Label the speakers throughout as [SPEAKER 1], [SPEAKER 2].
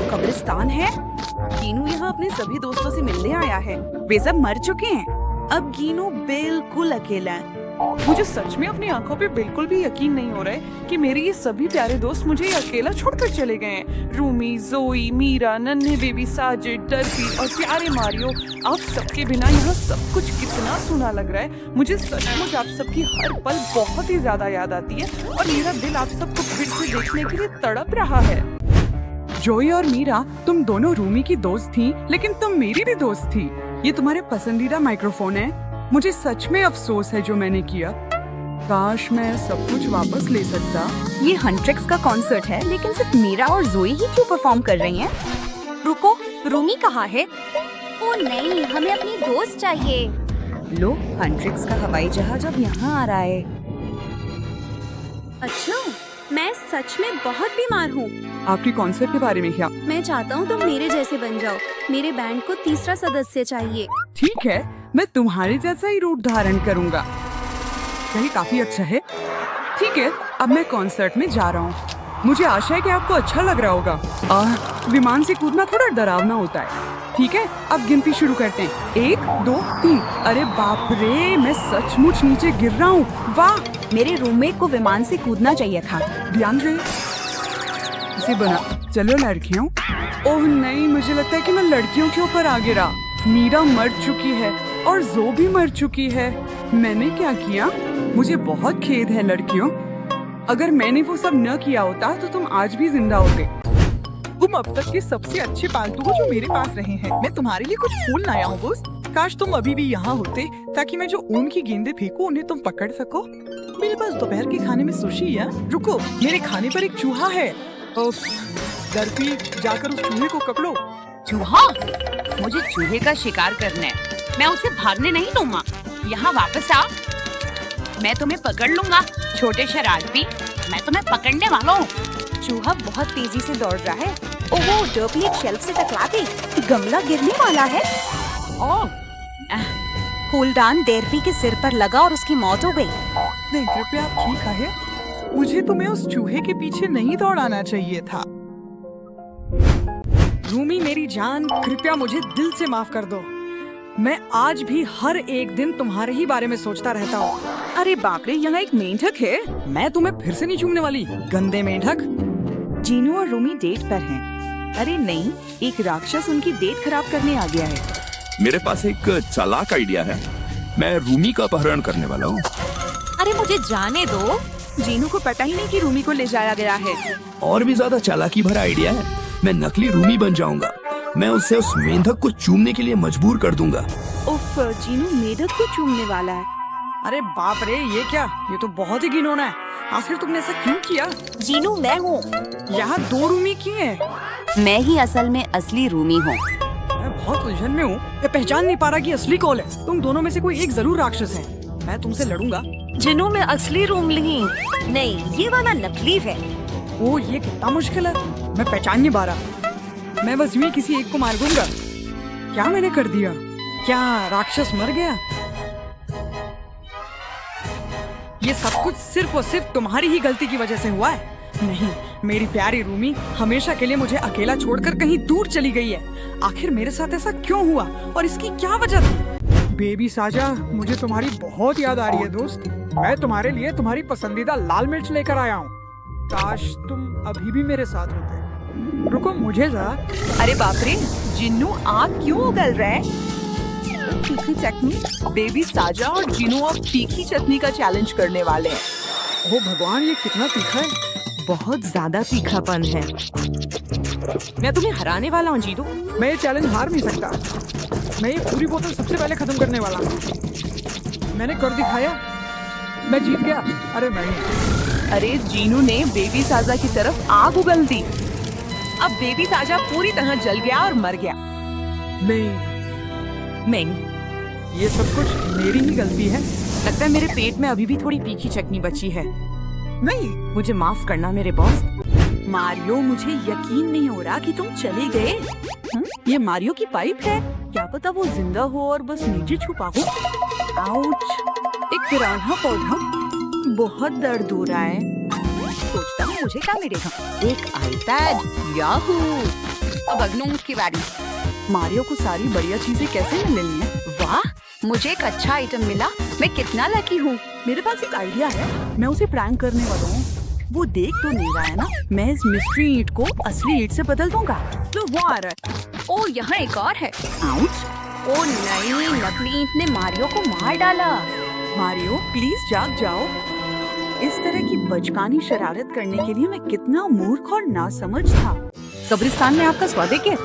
[SPEAKER 1] कब्रिस्तान है। गीनू यहाँ अपने सभी दोस्तों से मिलने आया है। वे सब मर चुके हैं। अब गीनू बिल्कुल अकेला है।
[SPEAKER 2] मुझे सच में अपनी आंखों पे बिल्कुल भी यकीन नहीं हो रहा है कि मेरे ये सभी प्यारे दोस्त मुझे अकेला छोड़कर चले गए हैं। रूमी, जोई, मीरा, नन्हे बेबी, साजिद, डर्बी और प्यारे मारियो। आप सबके बिना यहाँ सब कुछ कितना सुना लग रहा है। मुझे सचमुच आप सबकी हर पल बहुत ही ज्यादा याद आती है और मेरा दिल आप सबको फिर से देखने के लिए तड़प रहा है।
[SPEAKER 3] जोई और मीरा, तुम दोनों रूमी की दोस्त थी, लेकिन तुम मेरी भी दोस्त थी। ये तुम्हारे पसंदीदा माइक्रोफोन है। मुझे सच में अफसोस है जो मैंने किया। काश मैं सब कुछ वापस ले सकता।
[SPEAKER 1] ये हंट्रिक्स का कॉन्सर्ट है, लेकिन सिर्फ मीरा और जोई ही क्यों परफॉर्म कर रही हैं? रुको, रूमी कहाँ है?
[SPEAKER 4] ओ नहीं, हमें अपनी दोस्त चाहिए।
[SPEAKER 1] लो, हंट्रिक्स का हवाई जहाज अब यहाँ आ रहा है।
[SPEAKER 4] अच्छा, मैं सच में बहुत बीमार हूँ।
[SPEAKER 3] आपकी कॉन्सर्ट के बारे में क्या?
[SPEAKER 4] मैं चाहता हूँ तुम मेरे जैसे बन जाओ। मेरे बैंड को तीसरा सदस्य चाहिए।
[SPEAKER 3] ठीक है, मैं तुम्हारे जैसा ही रूप धारण करूंगा। यही काफी अच्छा है। ठीक है, अब मैं कॉन्सर्ट में जा रहा हूँ। मुझे आशा है कि आपको अच्छा लग रहा होगा। विमान से कूदना थोड़ा डरावना होता है। ठीक है, अब गिनती शुरू करते हैं। 1, 2, 3। अरे बाप रे, मैं सचमुच नीचे गिर रहा हूँ। वाह,
[SPEAKER 1] मेरे रूममेट को विमान से कूदना चाहिए था।
[SPEAKER 3] ध्यान रहे इसे बना। चलो लड़कियों। ओह नहीं, मुझे लगता है कि मैं लड़कियों के ऊपर आ गिरा। मीरा मर चुकी है और जो भी मर चुकी है। मैंने क्या किया? मुझे बहुत खेद है लड़कियों। अगर मैंने वो सब न किया होता तो तुम आज भी जिंदा होते।
[SPEAKER 2] तुम अब तक के सबसे अच्छे पालतू हो जो मेरे पास रहे हैं। मैं तुम्हारे लिए कुछ फूल लाया हूँ दोस्त। काश तुम अभी भी यहाँ होते ताकि मैं जो ऊन की गेंदें फेंकूं उन्हें तुम पकड़ सको। मेरे पास दोपहर के खाने में सुशी है। रुको, मेरे खाने पर एक चूहा है। डर्बी, जाकर उस चूहे को पकड़ो।
[SPEAKER 5] चूहा? मुझे चूहे का शिकार करना है। मैं उसे भागने नहीं दूंगा। यहाँ वापस आ, मैं तुम्हें पकड़ लूंगा। छोटे शरारती, मैं तुम्हें पकड़ने वाला हूँ।
[SPEAKER 1] चूहा बहुत तेजी से दौड़ रहा है। ओह, डर्बी एक शेल्फ से टकरा गई। गमला गिरने वाला है। फूलदान डर्बी के सिर पर लगा और उसकी मौत हो गई।
[SPEAKER 2] नहीं, कृपया आप ठीक है। मुझे तुम्हें उस चूहे के पीछे नहीं दौड़ाना चाहिए था।
[SPEAKER 6] रूमी मेरी जान, कृपया मुझे दिल से माफ कर दो। मैं आज भी हर एक दिन तुम्हारे ही बारे में सोचता रहता हूँ।
[SPEAKER 1] अरे बाप रे, यहाँ एक मेंढक है।
[SPEAKER 6] मैं तुम्हें फिर से नहीं चूमने वाली, गंदे मेंढक।
[SPEAKER 1] जीनू और रूमी डेट पर हैं। अरे नहीं, एक राक्षस उनकी डेट खराब करने आ गया है।
[SPEAKER 7] मेरे पास एक चालाक आइडिया है। मैं रूमी का अपहरण करने वाला हूँ।
[SPEAKER 4] अरे मुझे जाने दो।
[SPEAKER 1] जीनू को पता ही नहीं कि रूमी को ले जाया गया है।
[SPEAKER 7] और भी ज्यादा चालाकी भरा आइडिया है। मैं नकली रूमी बन जाऊंगा। मैं उससे उस मेंढक को चूमने के लिए मजबूर कर दूंगा।
[SPEAKER 1] उफ, जीनू मेंढक को चूमने वाला है।
[SPEAKER 6] अरे बाप रे, ये क्या? ये तो बहुत ही घिनौना है। आखिर तुमने ऐसा क्यों किया?
[SPEAKER 4] जीनू, मैं हूँ।
[SPEAKER 6] यहाँ 2 रूमी क्यों है?
[SPEAKER 5] मैं ही असल में असली रूमी हूँ।
[SPEAKER 6] मैं बहुत उलझन में हूँ। मैं पहचान नहीं पा रहा कि असली कौन है। तुम दोनों में से कोई एक जरूर राक्षस है। मैं तुमसे लड़ूंगा।
[SPEAKER 4] जिनू में असली रूमी नहीं, ये वाला नकली है।
[SPEAKER 6] ओ, ये कितना मुश्किल है। मैं पहचान नहीं पा रहा। मैं बस यूं किसी एक को मार दूंगा। क्या मैंने कर दिया? क्या राक्षस मर गया? ये सब कुछ सिर्फ और सिर्फ तुम्हारी ही गलती की वजह से हुआ है। नहीं, मेरी प्यारी रूमी हमेशा के लिए मुझे अकेला छोड़कर कहीं दूर चली गई है। आखिर मेरे साथ ऐसा क्यों हुआ और इसकी क्या वजह थी?
[SPEAKER 8] बेबी साजा, मुझे तुम्हारी बहुत याद आ रही है दोस्त। मैं तुम्हारे लिए तुम्हारी पसंदीदा लाल मिर्च लेकर आया हूँ। काश तुम अभी भी मेरे साथ होते। रुको, मुझे जरा।
[SPEAKER 2] अरे बाप रे, जिन्नू आग क्यों उगल रहा है? तीखी चटनी। बेबी साजा और जिन्नू अब तीखी चटनी का चैलेंज करने वाले हैं।
[SPEAKER 8] ओह भगवान, ये कितना तीखा है।
[SPEAKER 1] बहुत ज्यादा तीखापन है। मैं तुम्हें हराने वाला हूँ जीनू।
[SPEAKER 8] मैं ये चैलेंज हार नहीं सकता। मैं ये पूरी बोतल सबसे पहले खत्म करने वाला हूँ। मैंने कर दिखाया, मैं जीत गया। अरे नहीं।
[SPEAKER 2] अरे जीनू ने बेबी साजा की तरफ आग उगल दी। अब बेबी साजा पूरी तरह जल गया और मर गया।
[SPEAKER 1] मेंग,
[SPEAKER 8] ये सब कुछ मेरी ही गलती है।
[SPEAKER 1] लगता है मेरे पेट में अभी भी थोड़ी तीखी चटनी बची है।
[SPEAKER 2] नहीं,
[SPEAKER 1] मुझे माफ करना मेरे बॉस। मारियो, मुझे यकीन नहीं हो रहा कि तुम चले गए। ये मारियो की पाइप है। क्या पता वो जिंदा हो और बस नीचे छुपा हो। आउच, एक पिरान्हा पौधा। बहुत दर्द हो रहा है। सोचता हूँ मुझे क्या मिलेगा। एक आईपैड। याहू।
[SPEAKER 5] अब अगनोंग की बारी।
[SPEAKER 1] मारियो को सारी बढ़िया चीजें कैसे मिल रही हैं?
[SPEAKER 5] वाह, मुझे एक अच्छा आइटम मिला। मैं कितना लकी हूँ।
[SPEAKER 1] मेरे पास एक आइडिया है, मैं उसे प्रैंक करने वाला हूँ। वो देख तो नहीं रहा है ना, मैं इस मिस्ट्री ईंट को असली ईंट से बदल दूंगा। तो वो आ रहा है।
[SPEAKER 5] ओ, यहाँ एक और है।
[SPEAKER 1] आउच!
[SPEAKER 5] ओ नहीं, नकली ईंट ने मारियो को मार डाला।
[SPEAKER 1] मारियो प्लीज जाग जाओ। इस तरह की बचकानी शरारत करने के लिए मैं कितना मूर्ख और नासमझ था।
[SPEAKER 6] कब्रिस्तान में आपका स्वागत है।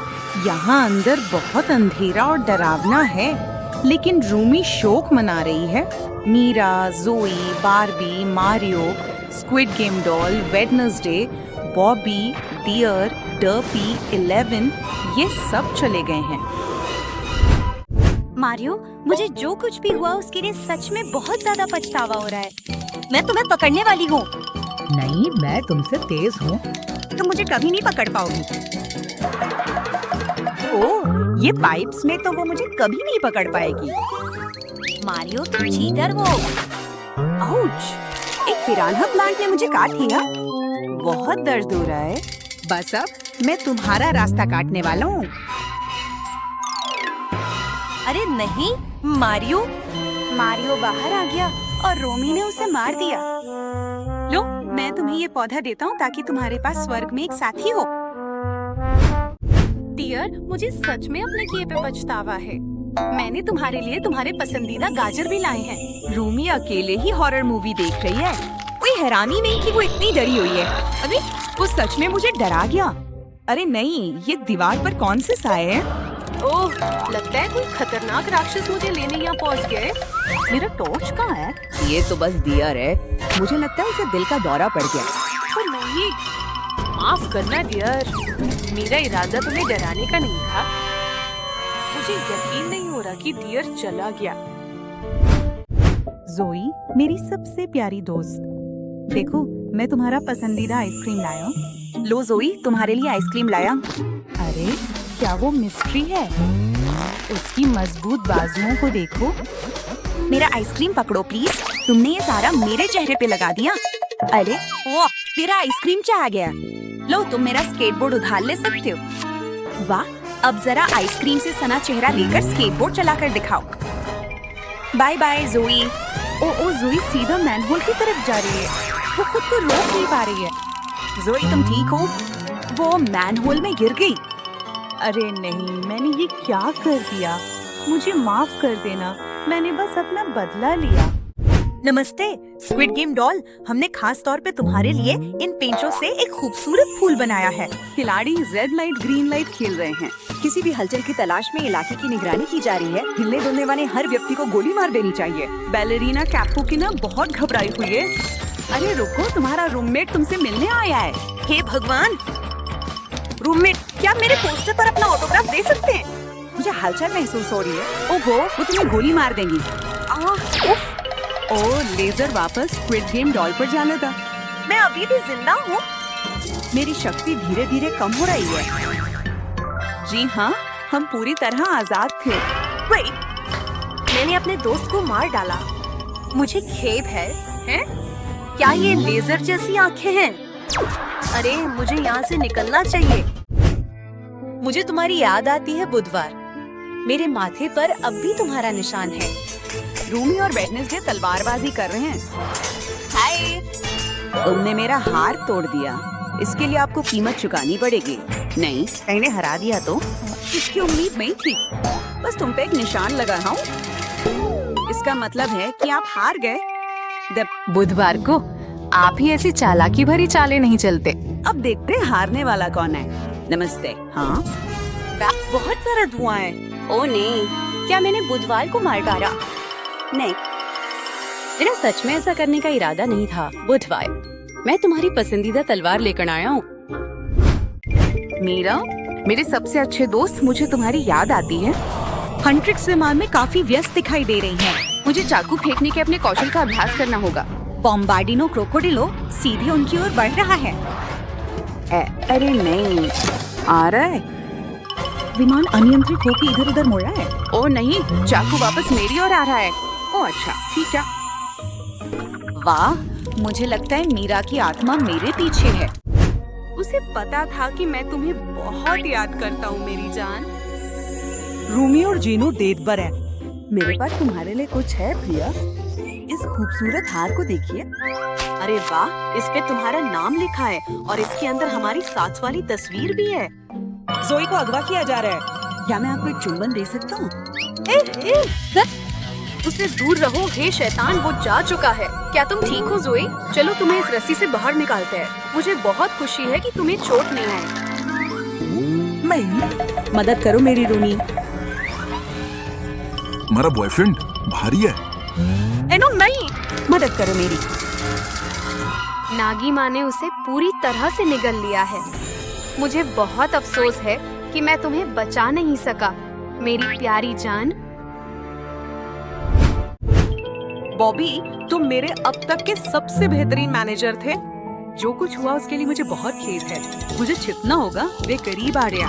[SPEAKER 6] यहाँ अंदर बहुत अंधेरा और डरावना है, लेकिन रूमी शोक मना रही है। Meera, Joey, Barbie, Mario, squid game doll, Wednesday, Bobby, dear, Derpy, 11 ये सब चले गए हैं।
[SPEAKER 4] मारियो, मुझे जो कुछ भी हुआ उसके लिए सच में बहुत ज्यादा पछतावा हो रहा है। मैं तुम्हें पकड़ने वाली हूँ।
[SPEAKER 6] नहीं, मैं तुमसे तेज हूँ।
[SPEAKER 4] तुम मुझे कभी नहीं पकड़ पाओगी।
[SPEAKER 6] ओह, ये पाइप्स में तो वो मुझे कभी नहीं पकड़ पाएगी।
[SPEAKER 4] मारियो, तुम चीटर हो।
[SPEAKER 1] आउच! एक पिरान्हा प्लांट ने मुझे काट लिया। बहुत दर्द हो रहा है।
[SPEAKER 6] बस अब मैं तुम्हारा रास्ता काटने वाला हूँ।
[SPEAKER 4] अरे नहीं, मारियो बाहर आ गया और रोमी ने उसे मार दिया। लो, मैं तुम्हें ये पौधा देता हूँ ताकि तुम्हारे पास स्वर्ग में एक साथी हो। डियर, मुझे सच में अपने किए पे पछतावा है। मैंने तुम्हारे लिए तुम्हारे पसंदीदा गाजर भी लाए हैं।
[SPEAKER 6] रूमी अकेले ही हॉरर मूवी देख रही है। कोई हैरानी नहीं कि वो इतनी डरी हुई है। अरे वो सच में मुझे डरा गया। अरे नहीं, ये दीवार पर कौन से साए हैं?
[SPEAKER 4] ओह, लगता है कोई खतरनाक राक्षस मुझे लेने यहाँ पहुँच गए।
[SPEAKER 1] मेरा टॉर्च कहाँ है?
[SPEAKER 6] ये तो बस डियर है। मुझे लगता है उसे दिल का दौरा पड़ गया।
[SPEAKER 4] तो नहीं, माफ करना डियर, मेरा इरादा तुम्हें डराने का नहीं था। मुझे यकीन नहीं हो रहा कि डियर चला गया।
[SPEAKER 6] जोई, मेरी सबसे प्यारी दोस्त, देखो मैं तुम्हारा पसंदीदा आइसक्रीम लाया हूँ। लो जोई, तुम्हारे लिए आइसक्रीम लाया। अरे क्या वो मिस्ट्री है? उसकी मजबूत बाजुओं को देखो।
[SPEAKER 4] मेरा आइसक्रीम पकड़ो प्लीज। तुमने ये सारा मेरे चेहरे पे लगा दिया। अरे ओह, मेरा आइसक्रीम चाह गया। लो, तुम मेरा स्केटबोर्ड उधार ले सकते हो। वाह, अब जरा आइसक्रीम से सना चेहरा लेकर स्केटबोर्ड चलाकर दिखाओ। बाय बाय जोई।
[SPEAKER 6] ओ जोई सीधा मैनहोल की तरफ जा रही है। वो खुद को रोक नहीं पा रही है।
[SPEAKER 1] जोई, तुम ठीक हो? वो मैनहोल में गिर गई।
[SPEAKER 6] अरे नहीं, मैंने ये क्या कर दिया? मुझे माफ कर देना, मैंने बस अपना बदला लिया।
[SPEAKER 4] नमस्ते स्क्विड गेम डॉल, हमने खास तौर पे तुम्हारे लिए इन पेंचों से एक खूबसूरत फूल बनाया है।
[SPEAKER 1] खिलाड़ी रेड लाइट ग्रीन लाइट खेल रहे हैं। किसी भी हलचल की तलाश में इलाके की निगरानी की जा रही है। हिलने डुलने वाले हर व्यक्ति को गोली मार देनी चाहिए। बैलेरिना कैपुकिना बहुत घबराई हुई है। अरे रुको, तुम्हारा रूममेट तुमसे मिलने आया है।
[SPEAKER 4] हे भगवान, रूममेट, क्या मेरे पोस्टर पर अपना ऑटोग्राफ दे सकते हैं?
[SPEAKER 1] मुझे हलचल महसूस हो रही है। ओहो, वो तुम्हें गोली मार देंगी। उफ! ओह, लेजर वापस स्क्विड गेम डॉल पर जाना था।
[SPEAKER 4] मैं अभी भी जिंदा हूँ।
[SPEAKER 1] मेरी शक्ति धीरे धीरे कम हो रही है। जी हाँ, हम पूरी तरह आजाद थे।
[SPEAKER 4] वेट, मैंने अपने दोस्त को मार डाला। मुझे खेद है, हैं? क्या ये लेजर जैसी आंखें हैं? अरे मुझे यहाँ से निकलना चाहिए। मुझे तुम्हारी याद आती है बुधवार। मेरे माथे पर अब भी तुम्हारा निशान है।
[SPEAKER 1] रूमी और वेडनेसडे तलवारबाजी कर रहे हैं।
[SPEAKER 4] हाय,
[SPEAKER 1] तुमने मेरा हार तोड़ दिया। इसके लिए आपको कीमत चुकानी पड़ेगी। नहीं, मैंने हरा दिया तो इसकी उम्मीद नहीं थी। बस तुम पे एक निशान लगा हूँ। इसका मतलब है कि आप हार गए।
[SPEAKER 5] बुधवार को आप ही ऐसी चालाकी भरी चालें नहीं चलते।
[SPEAKER 1] अब देखते हैं हारने वाला कौन है। नमस्ते। हाँ,
[SPEAKER 4] बहुत सारा धुआं है। ओ नहीं, क्या मैंने बुधवार को मार डाला? नहीं, मेरा सच में ऐसा करने का इरादा नहीं था। बुधवार, मैं तुम्हारी पसंदीदा तलवार लेकर आया हूँ।
[SPEAKER 5] मीरा, मेरे सबसे अच्छे दोस्त, मुझे तुम्हारी याद आती है।
[SPEAKER 1] हंट्रिक्स विमान में काफी व्यस्त दिखाई दे रही हैं।
[SPEAKER 5] मुझे चाकू फेंकने के अपने कौशल का अभ्यास करना होगा।
[SPEAKER 1] बॉम्बार्डिनो क्रोकोडिलो सीधे उनकी ओर बढ़ रहा है। अरे नहीं, आ रहा है। विमान अनियंत्रित होकर इधर उधर मुड़ रहा है।
[SPEAKER 5] ओ नहीं, चाकू वापस मेरी ओर आ रहा है। ओ अच्छा, ठीक है।
[SPEAKER 1] वाह, मुझे लगता है मीरा की आत्मा मेरे पीछे है।
[SPEAKER 4] उसे पता था कि मैं तुम्हें बहुत याद करता हूँ मेरी जान।
[SPEAKER 1] रूमी और जीनू देदबर है। मेरे पास तुम्हारे लिए कुछ है प्रिया। इस खूबसूरत हार को देखिए।
[SPEAKER 4] अरे वाह, इस पे तुम्हारा नाम लिखा है और इसके अंदर हमारी साथ वाली तस्वीर भी है।
[SPEAKER 1] जोई को अगवा किया जा रहा है। क्या मैं आपको एक चुंबन दे सकता हूँ?
[SPEAKER 4] उससे दूर रहो, हे शैतान, वो जा चुका है। क्या तुम ठीक हो जोई? चलो तुम्हें इस रस्सी से बाहर निकालते हैं। मुझे बहुत खुशी है कि तुम्हें चोट नहीं आई।
[SPEAKER 1] मैं मदद करो मेरी रूमी।
[SPEAKER 9] हमारा बॉयफ्रेंड भारी है।
[SPEAKER 4] एनो नहीं,
[SPEAKER 1] मदद करो मेरी।
[SPEAKER 4] नागी माँ ने उसे पूरी तरह से निगल लिया है। मुझे बहुत अफसोस है कि मैं तुम्हें बचा नहीं सका, मेरी प्यारी जान।
[SPEAKER 2] बॉबी, तुम मेरे अब तक के सबसे बेहतरीन मैनेजर थे। जो कुछ हुआ उसके लिए मुझे बहुत खेद है। मुझे छिपना होगा, वे करीब आ गया।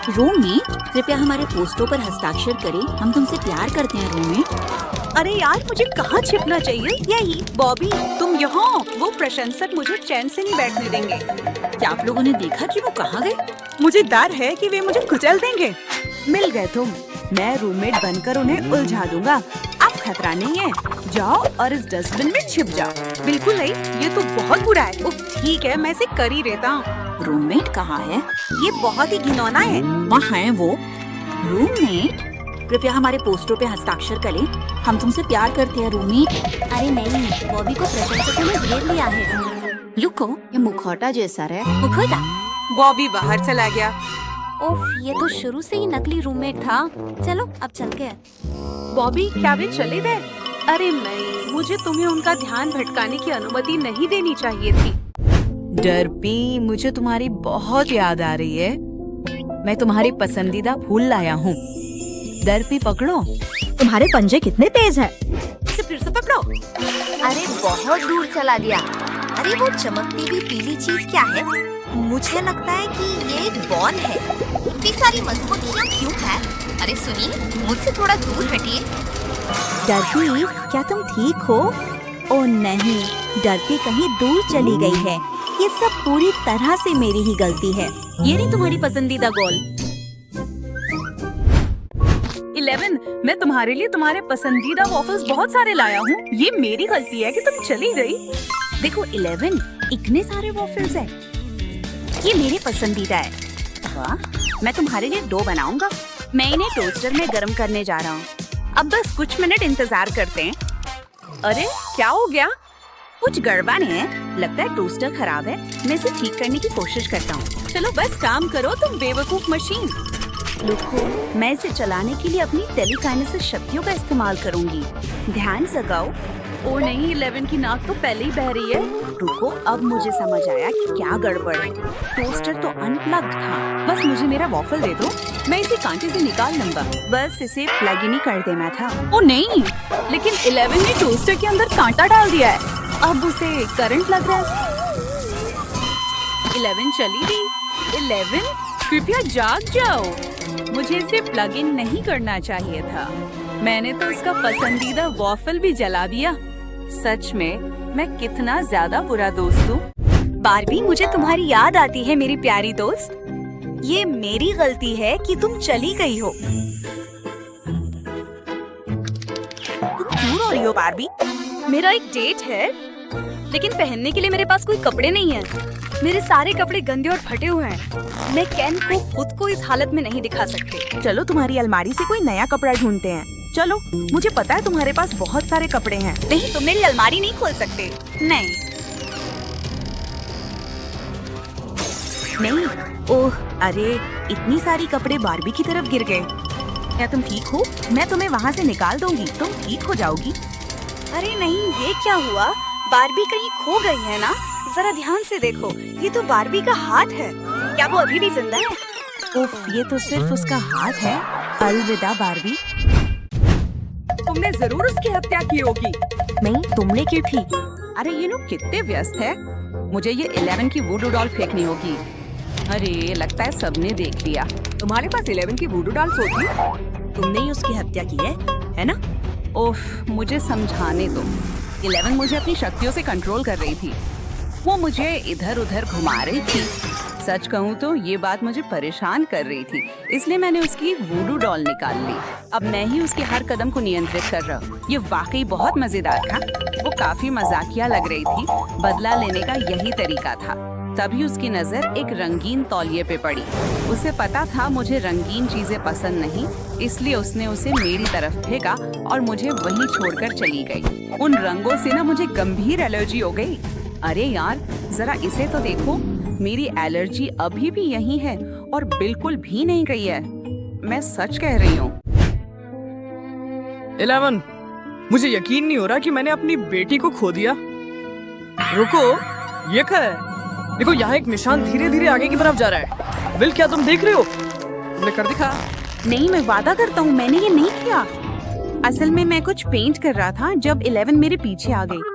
[SPEAKER 10] रोमी, कृपया हमारे पोस्टरों पर हस्ताक्षर करें। हम तुमसे प्यार करते हैं रोमी।
[SPEAKER 4] अरे यार, मुझे कहाँ छिपना चाहिए? यही।
[SPEAKER 2] बॉबी, तुम यहाँ। वो प्रशंसक मुझे चैन से नहीं बैठने देंगे।
[SPEAKER 10] क्या आप लोगों ने देखा कि वो कहाँ गए?
[SPEAKER 1] मुझे डर है कि वे मुझे कुचल देंगे। मिल गए तुम। मैं रूममेट बनकर उन्हें उलझा दूंगा। अब खतरा नहीं है। जाओ और इस डस्टबिन में छिप जाओ।
[SPEAKER 2] बिल्कुल नहीं, ये तो बहुत बुरा है। उफ, ठीक है, मैं इसे कर ही देता हूँ।
[SPEAKER 10] रूममेट कहाँ है?
[SPEAKER 1] ये बहुत ही घिनौना है।
[SPEAKER 10] वहाँ है वो। रूममेट, कृपया हमारे पोस्टरों पे हस्ताक्षर करें। हम तुमसे प्यार करते हैं रूममेट। अरे नहीं, बॉबी को प्रशंसकों ने घेर लिया है। रुको, ये मुखौटा जैसा है। मुखौटा?
[SPEAKER 2] बॉबी बाहर चला गया।
[SPEAKER 4] ओफ, ये तो शुरू से ही नकली रूममेट था। चलो अब चलते हैं।
[SPEAKER 2] बॉबी, क्या वे चले गए? अरे नहीं, मुझे तुम्हें उनका ध्यान भटकाने की अनुमति नहीं देनी चाहिए थी।
[SPEAKER 1] डरपी, मुझे तुम्हारी बहुत याद आ रही है। मैं तुम्हारी पसंदीदा फूल लाया हूँ। डरपी, पकड़ो।
[SPEAKER 10] तुम्हारे पंजे कितने तेज हैं।
[SPEAKER 4] इसे फिर से पकड़ो। अरे बहुत दूर चला गया। अरे वो चमकती हुई पीली चीज क्या है? मुझे लगता है कि ये एक बॉल है। इतनी सारी मधुमक्खियाँ क्यों है? अरे सुनिए, मुझसे थोड़ा दूर हटिए।
[SPEAKER 10] डरपी, क्या तुम ठीक हो? ओ नहीं, डरपी कहीं दूर चली गई है। ये सब पूरी तरह से मेरी ही गलती है। ये नहीं तुम्हारी पसंदीदा गोल।
[SPEAKER 1] 11, मैं तुम्हारे लिए तुम्हारे पसंदीदा वॉफल्स बहुत सारे लाया हूँ। ये मेरी गलती है कि तुम चली गई।
[SPEAKER 10] देखो 11, इतने सारे वॉफल्स हैं। ये मेरे पसंदीदा है।
[SPEAKER 1] वाह, मैं तुम्हारे लिए 2 बनाऊंगा। मैं इन्हें टोस्टर में गर्म करने जा रहा हूँ। अब बस कुछ मिनट इंतजार करते हैं। अरे क्या हो गया? कुछ गड़बड़ है। लगता है टोस्टर खराब है। मैं इसे ठीक करने की कोशिश करता हूँ। चलो बस काम करो तुम बेवकूफ मशीन। रुको, मैं इसे चलाने के लिए अपनी टेलीकाइनेसिस शक्तियों का इस्तेमाल करूंगी। ध्यान जगाओ। ओ नहीं, 11 की नाक तो पहले ही बह रही है। रुको, अब मुझे समझ आया कि क्या गड़बड़ है। टोस्टर तो अनप्लग्ड था। बस मुझे मेरा वॉफल दे दो, मैं इसे कांटे से निकाल लूंगा। बस इसे प्लग इन ही कर देना था। ओ नहीं, लेकिन 11 ने टोस्टर के अंदर कांटा डाल दिया है। अब उसे करंट लग रहा है। 11 चली गई। 11, कृपया जाग जाओ। मुझे इसे प्लग इन नहीं करना चाहिए था। मैंने तो उसका पसंदीदा वॉफल भी जला दिया। सच में मैं कितना ज्यादा बुरा दोस्त हूँ।
[SPEAKER 4] बारबी, मुझे तुम्हारी याद आती है मेरी प्यारी दोस्त। ये मेरी गलती है कि तुम चली गई हो।
[SPEAKER 1] तुम क्यों रो रही हो बारबी?
[SPEAKER 4] मेरा एक डेट है, लेकिन पहनने के लिए मेरे पास कोई कपड़े नहीं है। मेरे सारे कपड़े गंदे और फटे हुए हैं। मैं केन को खुद को इस हालत में नहीं दिखा सकती।
[SPEAKER 1] चलो तुम्हारी अलमारी से कोई नया कपड़ा ढूंढते हैं। चलो, मुझे पता है तुम्हारे पास बहुत सारे कपड़े हैं।
[SPEAKER 4] नहीं, तुम मेरी अलमारी नहीं खोल सकते।
[SPEAKER 1] नहीं। नहीं, ओह, अरे इतनी सारी कपड़े बारबी की तरफ गिर गए। क्या तुम ठीक हो? मैं तुम्हें वहाँ से निकाल दूंगी, तुम ठीक हो जाओगी।
[SPEAKER 4] अरे नहीं, ये क्या हुआ? बारबी कहीं खो गई है ना? जरा ध्यान से देखो, ये तो बारबी का हाथ है। क्या वो अभी भी जिंदा है?
[SPEAKER 1] उफ, ये तो सिर्फ उसका हाथ है। अलविदा बारबी।
[SPEAKER 3] तुमने जरूर उसकी हत्या की होगी।
[SPEAKER 1] नहीं, तुमने की थी। अरे ये लोग कितने व्यस्त है। मुझे ये 11 की वुडू डॉल फेंकनी होगी। अरे लगता है सबने देख लिया।
[SPEAKER 3] तुम्हारे पास 11 की वुडू डॉल्स होगी?
[SPEAKER 1] तुमने ही उसकी हत्या की है ना? ओफ, मुझे समझाने दो। 11 मुझे अपनी शक्तियों से कंट्रोल कर रही थी। वो मुझे इधर उधर घुमा रही थी। सच कहूँ तो ये बात मुझे परेशान कर रही थी, इसलिए मैंने उसकी एक वूडू डॉल निकाल ली। अब मैं ही उसके हर कदम को नियंत्रित कर रहा हूँ। ये वाकई बहुत मजेदार था। वो काफी मजाकिया लग रही थी। बदला लेने का यही तरीका था। तभी उसकी नजर एक रंगीन तौलिए पे पड़ी। उसे पता था मुझे रंगीन चीजें पसंद नहीं, इसलिए उसने उसे मेरी तरफ फेंका और मुझे वहीं छोड़कर चली गई। उन रंगों से ना मुझे गंभीर एलर्जी हो गई। अरे यार, जरा इसे तो देखो, मेरी एलर्जी अभी भी यही है और बिल्कुल भी नहीं गई है। मैं सच कह रही हूँ।
[SPEAKER 6] 11, मुझे यकीन नहीं हो रहा कि मैंने अपनी बेटी को खो दिया। रुको, ये क्या है? देखो, यहाँ एक निशान धीरे धीरे आगे की तरफ जा रहा है। विल, क्या तुम देख रहे हो? तुमने कर दिखा?
[SPEAKER 1] नहीं, मैं वादा करता हूँ मैंने ये नहीं किया। असल में मैं कुछ पेंट कर रहा था जब 11 मेरे पीछे आ गई।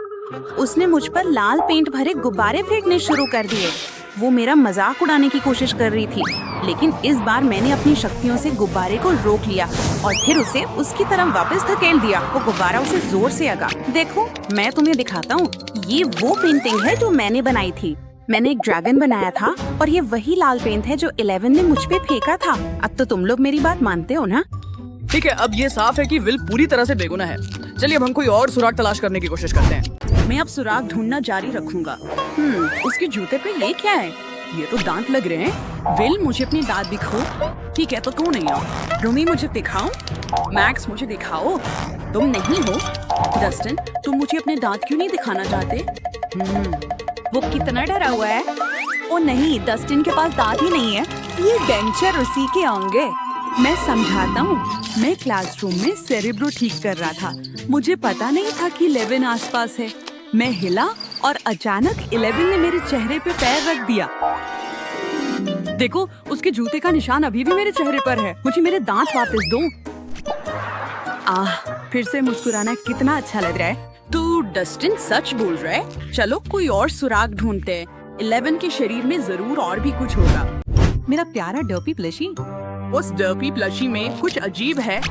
[SPEAKER 1] उसने मुझ पर लाल पेंट भरे गुब्बारे फेंकने शुरू कर दिए। वो मेरा मजाक उड़ाने की कोशिश कर रही थी, लेकिन इस बार मैंने अपनी शक्तियों से गुब्बारे को रोक लिया और फिर उसे उसकी तरफ वापस धकेल दिया। वो गुब्बारा उसे जोर से लगा। देखो, मैं तुम्हें दिखाता हूँ। ये वो पेंटिंग है जो मैंने बनाई थी। मैंने एक ड्रैगन बनाया था और ये वही लाल पेंट है जो 11 ने मुझ पे फेंका था। अब तो तुम लोग मेरी बात मानते हो ना?
[SPEAKER 6] ठीक है, अब ये साफ है कि विल पूरी तरह से बेगुनाह है। चलिए अब हम कोई और सुराग तलाश करने की कोशिश करते हैं।
[SPEAKER 1] मैं अब सुराग ढूंढना जारी रखूंगा। उसके जूते पे ये क्या है? ये तो दांत लग रहे हैं। विल, मुझे अपने दांत दिखाओ। ठीक है, तो तू नहीं आओ। रूमी, मुझे दिखाओ। मैक्स, मुझे दिखाओ। तुम नहीं हो। डस्टिन, तुम मुझे अपने दांत क्यों नहीं दिखाना चाहते? वो कितना डरा हुआ है। ओ नहीं, डस्टिन के पास दांत ही नहीं है। ये डेंचर उसी के होंगे। मैं समझाता हूँ। मैं क्लासरूम में सेरेब्रो ठीक कर रहा था। मुझे पता नहीं था कि 11 आसपास है। मैं हिला और अचानक 11 ने मेरे चेहरे पे पैर रख दिया। देखो, उसके जूते का निशान अभी भी मेरे चेहरे पर है। मुझे मेरे दांत वापस दो। फिर से मुस्कुराना कितना अच्छा लग रहा है। तू डस्टिन सच बोल रहा है? चलो कोई और सुराग ढूंढते हैं। 11 के शरीर में जरूर और भी कुछ होगा। मेरा प्यारा डर्पी प्लशी।
[SPEAKER 3] उस डर्पी प्लशी में कुछ अजीब है।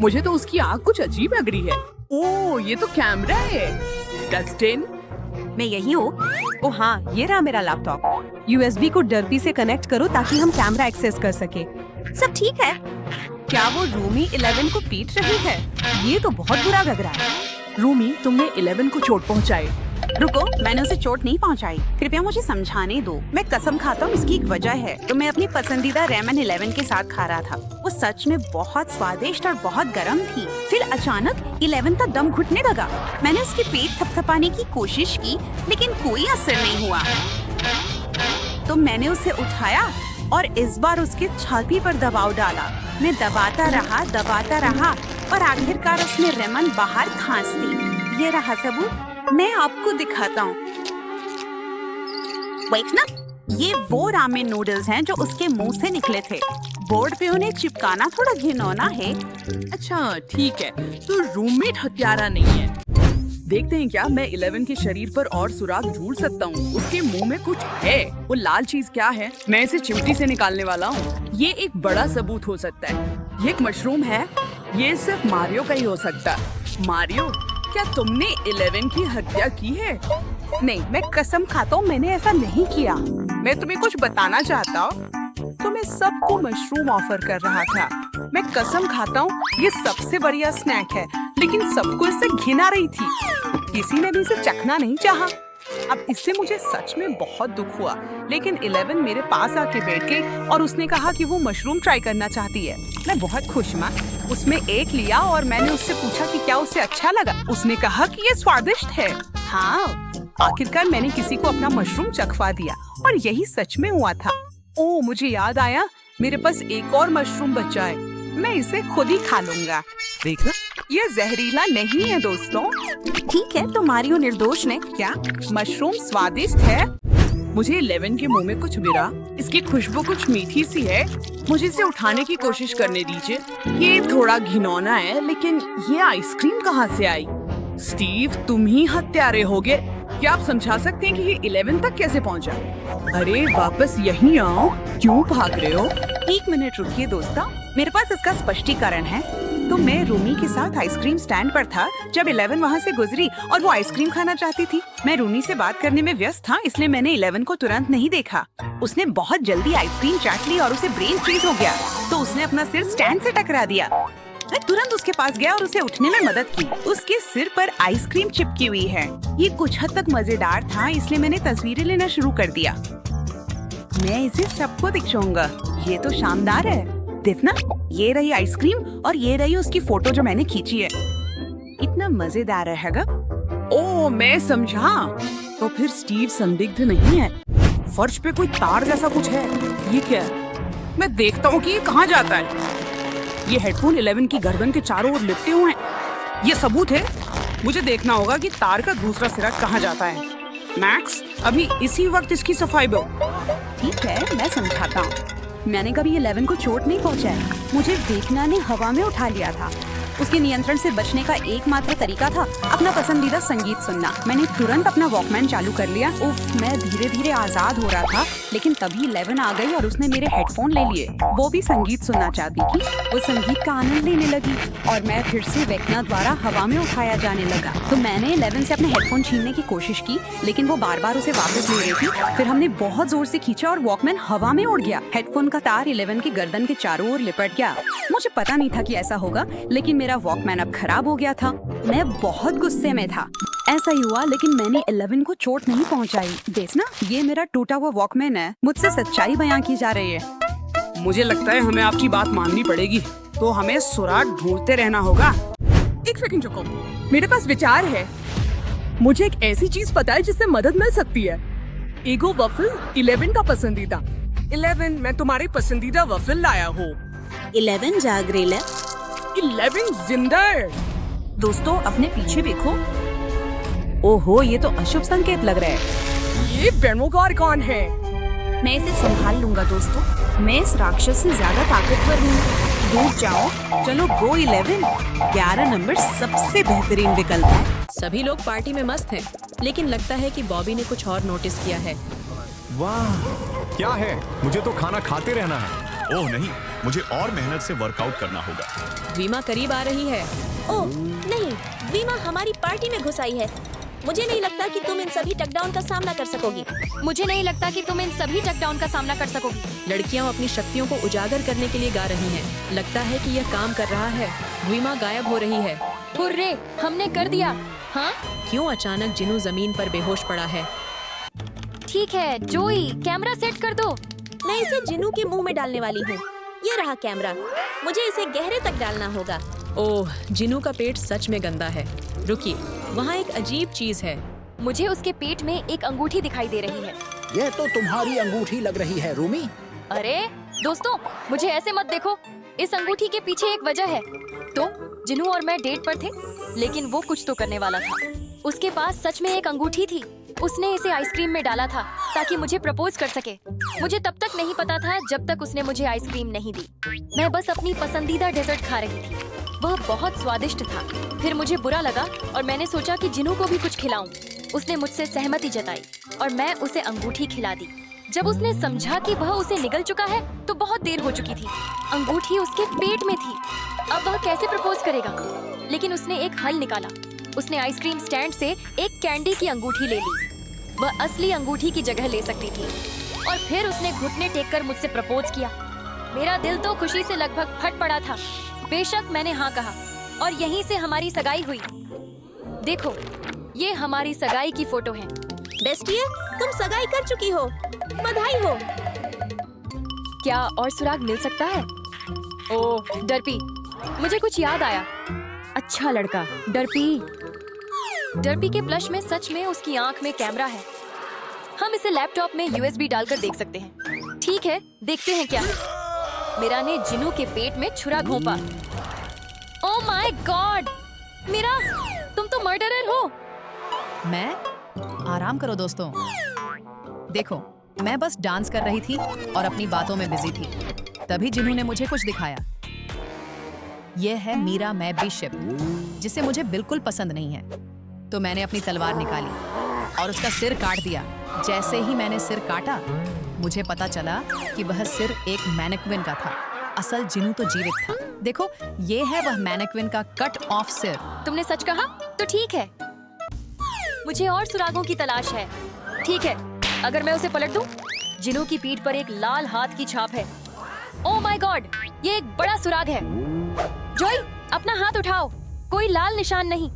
[SPEAKER 3] मुझे तो उसकी आँख कुछ अजीब लग रही है। ओह, ये तो कैमरा है। डस्टिन,
[SPEAKER 4] मैं यही हूँ। ओ हाँ, ये रहा मेरा लैपटॉप। USB को डर्पी से कनेक्ट करो ताकि हम कैमरा एक्सेस कर सके। सब ठीक है। क्या वो रूमी 11 को पीट रही है? ये तो बहुत बुरा लग रहा है।
[SPEAKER 1] रूमी, तुमने 11 को चोट पहुंचाई। रुको, मैंने उसे चोट नहीं पहुंचाई। कृपया मुझे समझाने दो। मैं कसम खाता हूँ इसकी एक वजह है। तो मैं अपनी पसंदीदा रेमन 11 के साथ खा रहा था। वो सच में बहुत स्वादिष्ट और बहुत गर्म थी। फिर अचानक 11 का दम घुटने लगा। मैंने उसके पेट थपथपाने की कोशिश की, लेकिन कोई असर नहीं हुआ। तो मैंने उसे उठाया और इस बार उसके छाती पर दबाव डाला। मैं दबाता रहा और आखिरकार उसने रेमन बाहर खांस दी। ये रहा सबूत। मैं आपको दिखाता हूँ। ना, ये वो रामेन नूडल्स हैं जो उसके मुंह से निकले थे। बोर्ड पे उन्हें चिपकाना थोड़ा घिनौना है।
[SPEAKER 3] अच्छा ठीक है, तो रूममेट हत्यारा नहीं है। देखते हैं क्या मैं 11 के शरीर पर और सुराग ढूंढ सकता हूँ। उसके मुंह में कुछ है। वो लाल चीज क्या है? मैं इसे चिमटी से निकालने वाला हूँ। ये एक बड़ा सबूत हो सकता है। ये एक मशरूम है। ये सिर्फ मारियो का ही हो सकता है। मारियो, क्या तुमने 11 की हत्या की है?
[SPEAKER 1] नहीं, मैं कसम खाता हूँ मैंने ऐसा नहीं किया। मैं तुम्हें कुछ बताना चाहता हूँ। तो मैं सबको मशरूम ऑफर कर रहा था। मैं कसम खाता हूँ ये सबसे बढ़िया स्नैक है, लेकिन सबको इससे घिन आ रही थी। किसी ने भी इसे चखना नहीं चाहा। अब इससे मुझे सच में बहुत दुख हुआ, लेकिन 11 मेरे पास आके बैठ गई और उसने कहा कि वो मशरूम ट्राई करना चाहती है। मैं बहुत खुश हुआ। उसमें एक लिया और मैंने उससे पूछा कि क्या उसे अच्छा लगा। उसने कहा कि ये स्वादिष्ट है। हाँ, आखिरकार मैंने किसी को अपना मशरूम चखवा दिया और यही सच में हुआ था। ओह, मुझे याद आया, मेरे पास एक और मशरूम बचा है। मैं इसे खुद ही खा लूंगा। देखना, ये जहरीला नहीं है दोस्तों। ठीक है, तो मारियो निर्दोष ने। क्या मशरूम स्वादिष्ट है? मुझे 11 के मुंह में कुछ मिला। इसकी खुशबू कुछ मीठी सी है। मुझे इसे उठाने की कोशिश करने दीजिए। ये थोड़ा घिनौना है, लेकिन ये आइसक्रीम कहाँ से आई? स्टीव, तुम ही हत्यारे होगे। क्या आप समझा सकते हैं कि ये 11 तक कैसे पहुँचा? अरे वापस यहीं आओ। क्यों भाग रहे हो? एक मिनट रुकिए दोस्तों, मेरे पास इसका स्पष्टीकरण है। तो मैं रूमी के साथ आइसक्रीम स्टैंड पर था जब 11 वहाँ से गुजरी और वो आइसक्रीम खाना चाहती थी। मैं रूमी से बात करने में व्यस्त था, इसलिए मैंने 11 को तुरंत नहीं देखा। उसने बहुत जल्दी आइसक्रीम चाट ली और उसे ब्रेन फ्रीज हो गया, तो उसने अपना सिर स्टैंड से टकरा दिया। मैं तुरंत उसके पास गया और उसे उठने में मदद की। उसके सिर पर आइसक्रीम चिपकी हुई है। ये कुछ हद तक मजेदार था, इसलिए मैंने तस्वीरें लेना शुरू कर दिया। मैं इसे सबको दिखाऊंगा। ये तो शानदार है, देखना। ये रही आइसक्रीम और ये रही उसकी फोटो जो मैंने खींची है। इतना मजेदार रहेगा।
[SPEAKER 3] ओ, मैं समझा। तो फिर स्टीव संदिग्ध नहीं है। फर्श पे कोई तार जैसा कुछ है। ये क्या है? मैं देखता हूँ कि ये कहाँ जाता है। ये हेडफोन 11 की गर्दन के चारों ओर लिपटे हुए हैं। ये सबूत है। मुझे देखना होगा कि तार का दूसरा सिरा कहाँ जाता है। मैक्स, अभी इसी वक्त इसकी सफाई दो।
[SPEAKER 1] ठीक है, मैं समझाता हूँ। मैंने कभी 11 को चोट नहीं पहुंचाई। मुझे देखना ने हवा में उठा लिया था। उसके नियंत्रण से बचने का एकमात्र तरीका था अपना पसंदीदा संगीत सुनना। मैंने तुरंत अपना वॉकमैन चालू कर लिया। उफ, मैं धीरे धीरे आजाद हो रहा था, लेकिन तभी 11 आ गई और उसने मेरे हेडफोन ले लिए। वो भी संगीत सुनना चाहती थी। वो संगीत का आनंद लेने लगी और मैं फिर से वेकना द्वारा हवा में उठाया जाने लगा। तो मैंने 11 से अपने हेडफोन छीनने की कोशिश की, लेकिन वो बार बार उसे वापस ले रही थी। फिर हमने बहुत जोर से खींचा और वॉकमैन हवा में उड़ गया। हेडफोन का तार 11 की गर्दन के चारों ओर लिपट गया। मुझे पता नहीं था कि ऐसा होगा, लेकिन मेरा वॉकमैन अब खराब हो गया था। मैं बहुत गुस्से में था। ऐसा ही हुआ, लेकिन मैंने 11 को चोट नहीं पहुंचाई। देखना, ये मेरा टूटा हुआ वॉकमैन है। मुझसे सच्चाई बयां की जा रही है।
[SPEAKER 3] मुझे लगता है हमें आपकी बात माननी पड़ेगी, तो हमें सुराग ढूंढते रहना होगा। एक सेकंड रुको, मेरे पास विचार है। मुझे एक ऐसी चीज पता है जिससे मदद मिल सकती है। ईगो वफल 11 का पसंदीदा। 11, मैं तुम्हारी पसंदीदा वफल लाया हूँ।
[SPEAKER 10] 11 जाग रही है।
[SPEAKER 3] 11 जिंदा है।
[SPEAKER 1] दोस्तों, अपने पीछे देखो। ओहो, ये तो अशुभ संकेत लग रहा है।
[SPEAKER 3] ये बेनोगार कौन है?
[SPEAKER 1] मैं इसे संभाल लूंगा दोस्तों। मैं इस राक्षस से ज्यादा ताकतवर हूँ। दूर जाओ। चलो गो 11। 11 नंबर सबसे बेहतरीन विकल्प है।
[SPEAKER 11] सभी लोग पार्टी में मस्त हैं, लेकिन लगता है कि बॉबी ने कुछ और नोटिस किया है।
[SPEAKER 12] वाह, क्या है? मुझे तो खाना खाते रहना है। ओह नहीं, मुझे और मेहनत से वर्कआउट करना होगा।
[SPEAKER 11] वीमा करीब आ रही है।
[SPEAKER 10] ओह नहीं, वीमा हमारी पार्टी में घुस आई है। मुझे नहीं लगता कि तुम इन सभी टकडाउन का सामना कर सकोगी।
[SPEAKER 4] मुझे नहीं लगता कि तुम इन सभी टकडाउन का सामना कर सकोगी।
[SPEAKER 11] लड़कियां अपनी शक्तियों को उजागर करने के लिए गा रही हैं। लगता है कि यह काम कर रहा है। वीमा गायब हो रही है।
[SPEAKER 4] हुर्रे, हमने कर दिया। हाँ,
[SPEAKER 11] क्यों अचानक जिनू जमीन पर बेहोश पड़ा है?
[SPEAKER 4] ठीक है जोई, कैमरा सेट कर दो।
[SPEAKER 10] मैं इसे जिनू के मुंह में डालने वाली हूँ। ये रहा कैमरा। मुझे इसे गहरे तक डालना होगा।
[SPEAKER 11] ओह, जिनू का पेट सच में गंदा है। रुकिए, वहाँ एक अजीब चीज है।
[SPEAKER 4] मुझे उसके पेट में एक अंगूठी दिखाई दे रही है।
[SPEAKER 13] यह तो तुम्हारी अंगूठी लग रही है रूमी।
[SPEAKER 4] अरे दोस्तों, मुझे ऐसे मत देखो। इस अंगूठी के पीछे एक वजह है। तो जिनू और मैं डेट पर थे, लेकिन वो कुछ तो करने वाला था। उसके पास सच में एक अंगूठी थी। उसने इसे आइसक्रीम में डाला था ताकि मुझे प्रपोज कर सके। मुझे तब तक नहीं पता था जब तक उसने मुझे आइसक्रीम नहीं दी। मैं बस अपनी पसंदीदा डेजर्ट खा रही थी। वह बहुत स्वादिष्ट था। फिर मुझे बुरा लगा और मैंने सोचा कि जिनू को भी कुछ खिलाऊं। उसने मुझसे सहमति जताई और मैं उसे अंगूठी खिला दी। जब उसने समझा कि वह उसे निगल चुका है तो बहुत देर हो चुकी थी। अंगूठी उसके पेट में थी। अब वह कैसे प्रपोज करेगा? लेकिन उसने एक हल निकाला। उसने आइसक्रीम स्टैंड से एक कैंडी की अंगूठी ले ली। वह असली अंगूठी की जगह ले सकती थी। और फिर उसने घुटने टेक कर मुझसे प्रपोज किया। मेरा दिल तो खुशी से लगभग फट पड़ा था। बेशक मैंने हाँ कहा और यहीं से हमारी सगाई हुई। देखो, ये हमारी सगाई की फोटो है।
[SPEAKER 10] बेस्टियर, तुम सगाई कर चुकी हो। बधाई हो।
[SPEAKER 4] क्या और सुराग मिल सकता है? ओह डरपी, मुझे कुछ याद आया। अच्छा लड़का डरपी। डरपी के ब्लश में सच में उसकी आंख में कैमरा है। हम इसे लैपटॉप में USB डालकर देख सकते हैं। ठीक है, देखते हैं क्या है। मीरा ने जिनू के पेट में छुरा घोंपा। ओह माय गॉड, मीरा, तुम तो मर्डरर हो।
[SPEAKER 14] मैं? आराम करो दोस्तों। देखो, मैं बस डांस कर रही थी और अपनी बातों में बिजी थी। तभी जिनू ने मुझे कुछ दिखाया। यह है मीरा मैबी शिप, जिसे मुझे बिल्कुल पसंद नहीं है। तो मैंने अपनी तलवार निकाली और उसका सिर काट दिया। जैसे ही मैंने सिर काटा, मुझे पता चला कि वह सिर एक मैनेक्विन का था। असल जिनू तो जीवित था। देखो, ये है वह मैनेक्विन का कट ऑफ सिर।
[SPEAKER 15] तुमने सच कहा तो ठीक है, मुझे और सुरागों की तलाश है। ठीक है, अगर मैं उसे पलट दूं? जिनू की पीठ पर एक लाल हाथ की छाप है। ओह माय गॉड, ये एक बड़ा सुराग है। जॉय, अपना हाथ उठाओ। कोई लाल निशान नहीं,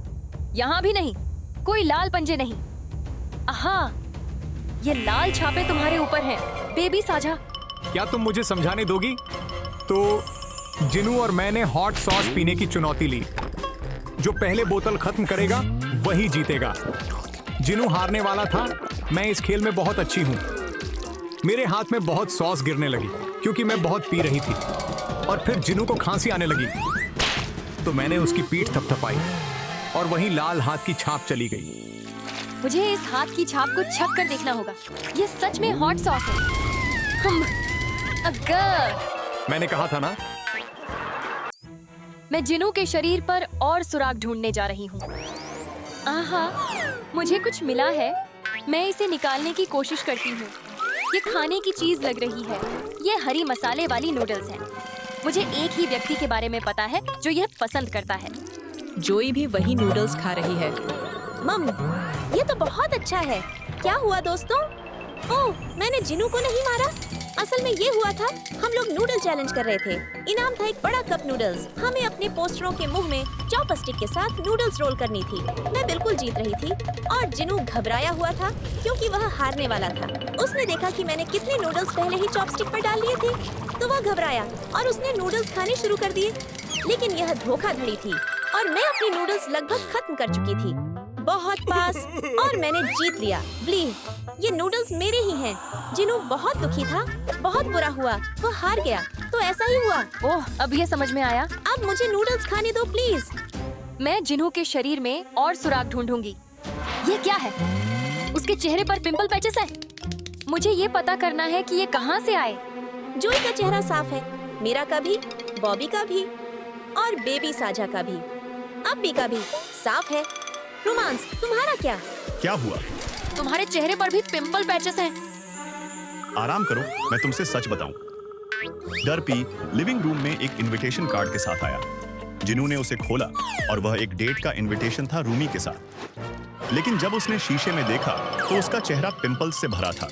[SPEAKER 15] यहाँ भी नहीं, कोई लाल पंजे नहीं। हाँ, ये लाल छापे तुम्हारे ऊपर हैं, बेबी साझा।
[SPEAKER 12] क्या तुम मुझे समझाने दोगी? तो जिनू और मैंने हॉट सॉस पीने की चुनौती ली। जो पहले बोतल खत्म करेगा वही जीतेगा। जिनू हारने वाला था। मैं इस खेल में बहुत अच्छी हूँ। मेरे हाथ में बहुत सॉस गिरने लगी क्योंकि मैं बहुत पी रही थी। और फिर जिनू को खांसी आने लगी तो मैंने उसकी पीठ थपथपाई और वहीं लाल हाथ की छाप चली गई।
[SPEAKER 15] मुझे इस हाथ की छाप को छक कर देखना होगा। ये सच में हॉट सॉस है। अगर
[SPEAKER 12] मैंने कहा था ना।
[SPEAKER 15] मैं जिनू के शरीर पर और सुराग ढूंढने जा रही हूँ। आहा, मुझे कुछ मिला है। मैं इसे निकालने की कोशिश करती हूँ। ये खाने की चीज लग रही है। ये हरी मसाले वाली नूडल्स हैं। मुझे एक ही व्यक्ति के बारे में पता है जो यह पसंद करता है।
[SPEAKER 11] जोई भी वही नूडल्स खा रही है।
[SPEAKER 4] मम, ये तो बहुत अच्छा है। क्या हुआ दोस्तों? ओह, मैंने जिनू को नहीं मारा। असल में ये हुआ था, हम लोग नूडल चैलेंज कर रहे थे। इनाम था एक बड़ा कप नूडल्स। हमें अपने पोस्टरों के मुंह में चॉपस्टिक के साथ नूडल्स रोल करनी थी। मैं बिल्कुल जीत रही थी और जिनू घबराया हुआ था क्योंकि वह हारने वाला था। उसने देखा कि मैंने कितने नूडल्स पहले ही चॉपस्टिक पर डाल लिए थे, तो वह घबराया और उसने नूडल्स खाने शुरू कर दिए। लेकिन यह धोखाधड़ी थी और मैं अपनी नूडल्स लगभग खत्म कर चुकी थी। बहुत पास, और मैंने जीत लिया। प्लीज, ये नूडल्स मेरे ही हैं। जिनू बहुत दुखी था, बहुत बुरा हुआ, वो हार गया। तो ऐसा ही हुआ।
[SPEAKER 15] ओह, अब ये समझ में आया।
[SPEAKER 4] अब मुझे नूडल्स खाने दो प्लीज।
[SPEAKER 15] मैं जिनू के शरीर में और सुराग ढूंढूंगी। ये क्या है? उसके चेहरे पर पिंपल पैचेस हैं। मुझे ये पता करना है कि ये कहाँ से आए।
[SPEAKER 4] जोई का चेहरा साफ है, मेरा का भी, बॉबी का भी और बेबी साझा का भी, अब्बी का भी साफ है। रोमांस, तुम्हारा क्या
[SPEAKER 12] हुआ?
[SPEAKER 15] तुम्हारे चेहरे पर भी पिंपल पैचेस हैं।
[SPEAKER 12] आराम करो, मैं तुमसे सच बताऊं। डरपी लिविंग रूम में एक इनविटेशन कार्ड के साथ आया। जिनू ने उसे खोला और वह एक डेट का इनविटेशन था रूमी के साथ। लेकिन जब उसने शीशे में देखा तो उसका चेहरा पिंपल्स से भरा था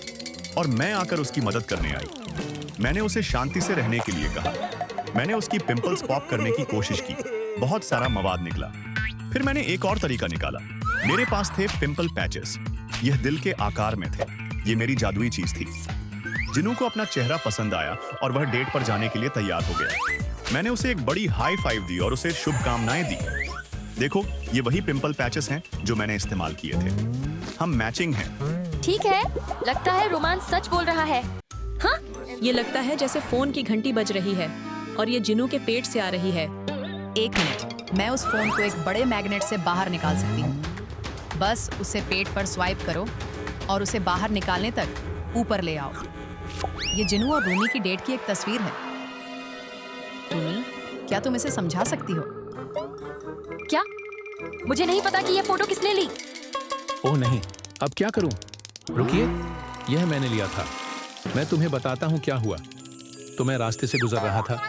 [SPEAKER 12] और मैं आकर उसकी मदद करने आई। मैंने उसे शांति से रहने के लिए कहा। मैंने उसकी पिंपल्स पॉप करने की कोशिश की। बहुत सारा मवाद निकला। फिर मैंने एक और तरीका निकाला। मेरे पास थे पिंपल पैचेस। यह दिल के आकार में थे। ये मेरी जादुई चीज थी। जिनू को अपना चेहरा पसंद आया और वह डेट पर जाने के लिए तैयार हो गया। मैंने उसे एक बड़ी हाई फाइव दी और उसे शुभकामनाएं दी। देखो, ये वही पिंपल पैचेस हैं जो मैंने इस्तेमाल किए थे। हम मैचिंग हैं।
[SPEAKER 15] ठीक है, लगता है रोमांस सच बोल रहा है। हाँ?
[SPEAKER 11] ये लगता है जैसे फोन की घंटी बज रही है और ये जिनू के पेट से आ रही है।
[SPEAKER 14] एक मिनट, मैं उस फोन को एक बड़े मैग्नेट से बाहर निकाल सकती हूँ। बस उसे पेट पर स्वाइप करो और उसे बाहर निकालने तक ऊपर ले आओ। ये जिनू और रूमी की डेट की एक तस्वीर है। रूमी, क्या तुम इसे समझा सकती हो?
[SPEAKER 15] क्या? मुझे नहीं पता कि ये फोटो किसने ली।
[SPEAKER 16] ओह नहीं, अब क्या करूं? रुकिए, यह मैंने लिया था। मैं तुम्हें बताता हूं क्या हुआ। तो मैं रास्ते से गुजर रहा था।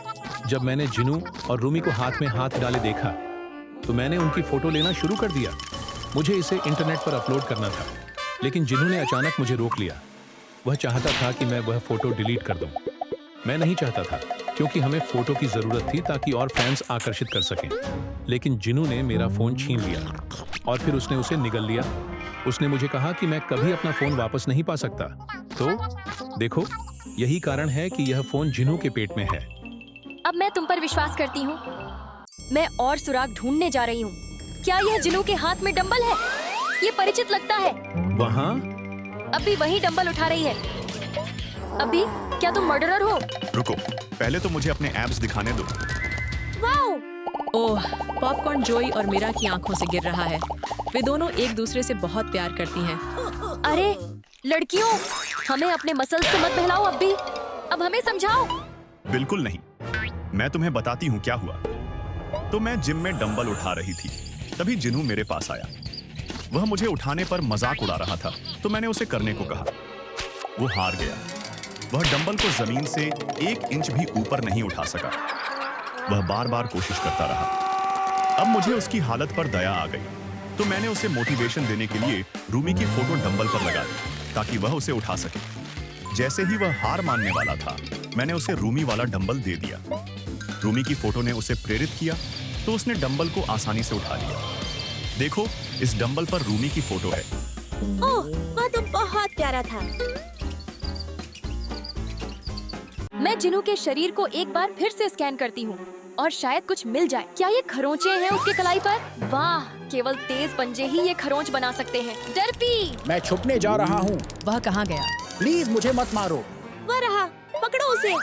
[SPEAKER 16] जब मैंने जिनू और रूमी को हाथ में हाथ डाले देखा तो मैंने उनकी फोटो लेना शुरू कर दिया। मुझे इसे इंटरनेट पर अपलोड करना था, लेकिन जिनू ने अचानक मुझे रोक लिया। वह चाहता था कि मैं वह फोटो डिलीट कर दूं। मैं नहीं चाहता था, क्योंकि हमें फोटो की जरूरत थी ताकि और फैंस आकर्षित कर सकें। लेकिन जिनू ने मेरा फोन छीन लिया और फिर उसने उसे निगल लिया। उसने मुझे कहा कि मैं कभी अपना फोन वापस नहीं पा सकता। तो देखो, यही कारण है कि यह फोन जिनू के पेट में है।
[SPEAKER 15] अब मैं तुम पर विश्वास करती हूँ। मैं और सुराग ढूंढने जा रही हूँ। क्या यह जिनू के हाथ में डंबल है? ये परिचित लगता है।
[SPEAKER 16] वहाँ?
[SPEAKER 15] अभी वही डंबल उठा रही है। अभी, क्या तुम मर्डरर हो?
[SPEAKER 12] रुको, पहले तो मुझे अपने एब्स दिखाने दो।
[SPEAKER 15] वाओ!
[SPEAKER 11] ओह, पॉपकॉर्न जोई और मीरा की आंखों से गिर रहा है। वे दोनों एक दूसरे से बहुत प्यार करती हैं।
[SPEAKER 15] अरे लड़कियों, हमें अपने मसल्स से मत बहलाओ अब्बी। अब हमें समझाओ।
[SPEAKER 12] बिल्कुल नहीं, मैं तुम्हें बताती हूँ क्या हुआ। तो मैं जिम में डंबल उठा रही थी, तभी जिनू मेरे पास आया। वह मुझे उठाने पर मजाक उड़ा रहा था, तो मैंने उसे करने को कहा। वो हार गया। वह डंबल को जमीन से 1 इंच भी ऊपर नहीं उठा सका। वह बार बार कोशिश करता रहा। अब मुझे उसकी हालत पर दया आ गई, तो मैंने उसे मोटिवेशन देने के लिए रूमी की फोटो डंबल पर लगा दी ताकि वह उसे उठा सके। जैसे ही वह हार मानने वाला था, मैंने उसे रूमी वाला डंबल दे दिया। रूमी की फोटो ने उसे प्रेरित किया, तो उसने डंबल को आसानी से उठा लिया। देखो, इस डंबल पर रूमी की फोटो है।
[SPEAKER 15] ओह, वह तो बहुत प्यारा था। मैं जिनू के शरीर को एक बार फिर से स्कैन करती हूँ और शायद कुछ मिल जाए। क्या ये खरोंचे हैं उसके कलाई पर? वाह, केवल तेज पंजे ही ये खरोंच बना सकते हैं। डरपी!
[SPEAKER 13] मैं छुपने जा रहा हूँ।
[SPEAKER 14] वह कहाँ गया?
[SPEAKER 13] प्लीज मुझे मत मारो।
[SPEAKER 15] वह रहा, पकड़ो उसे।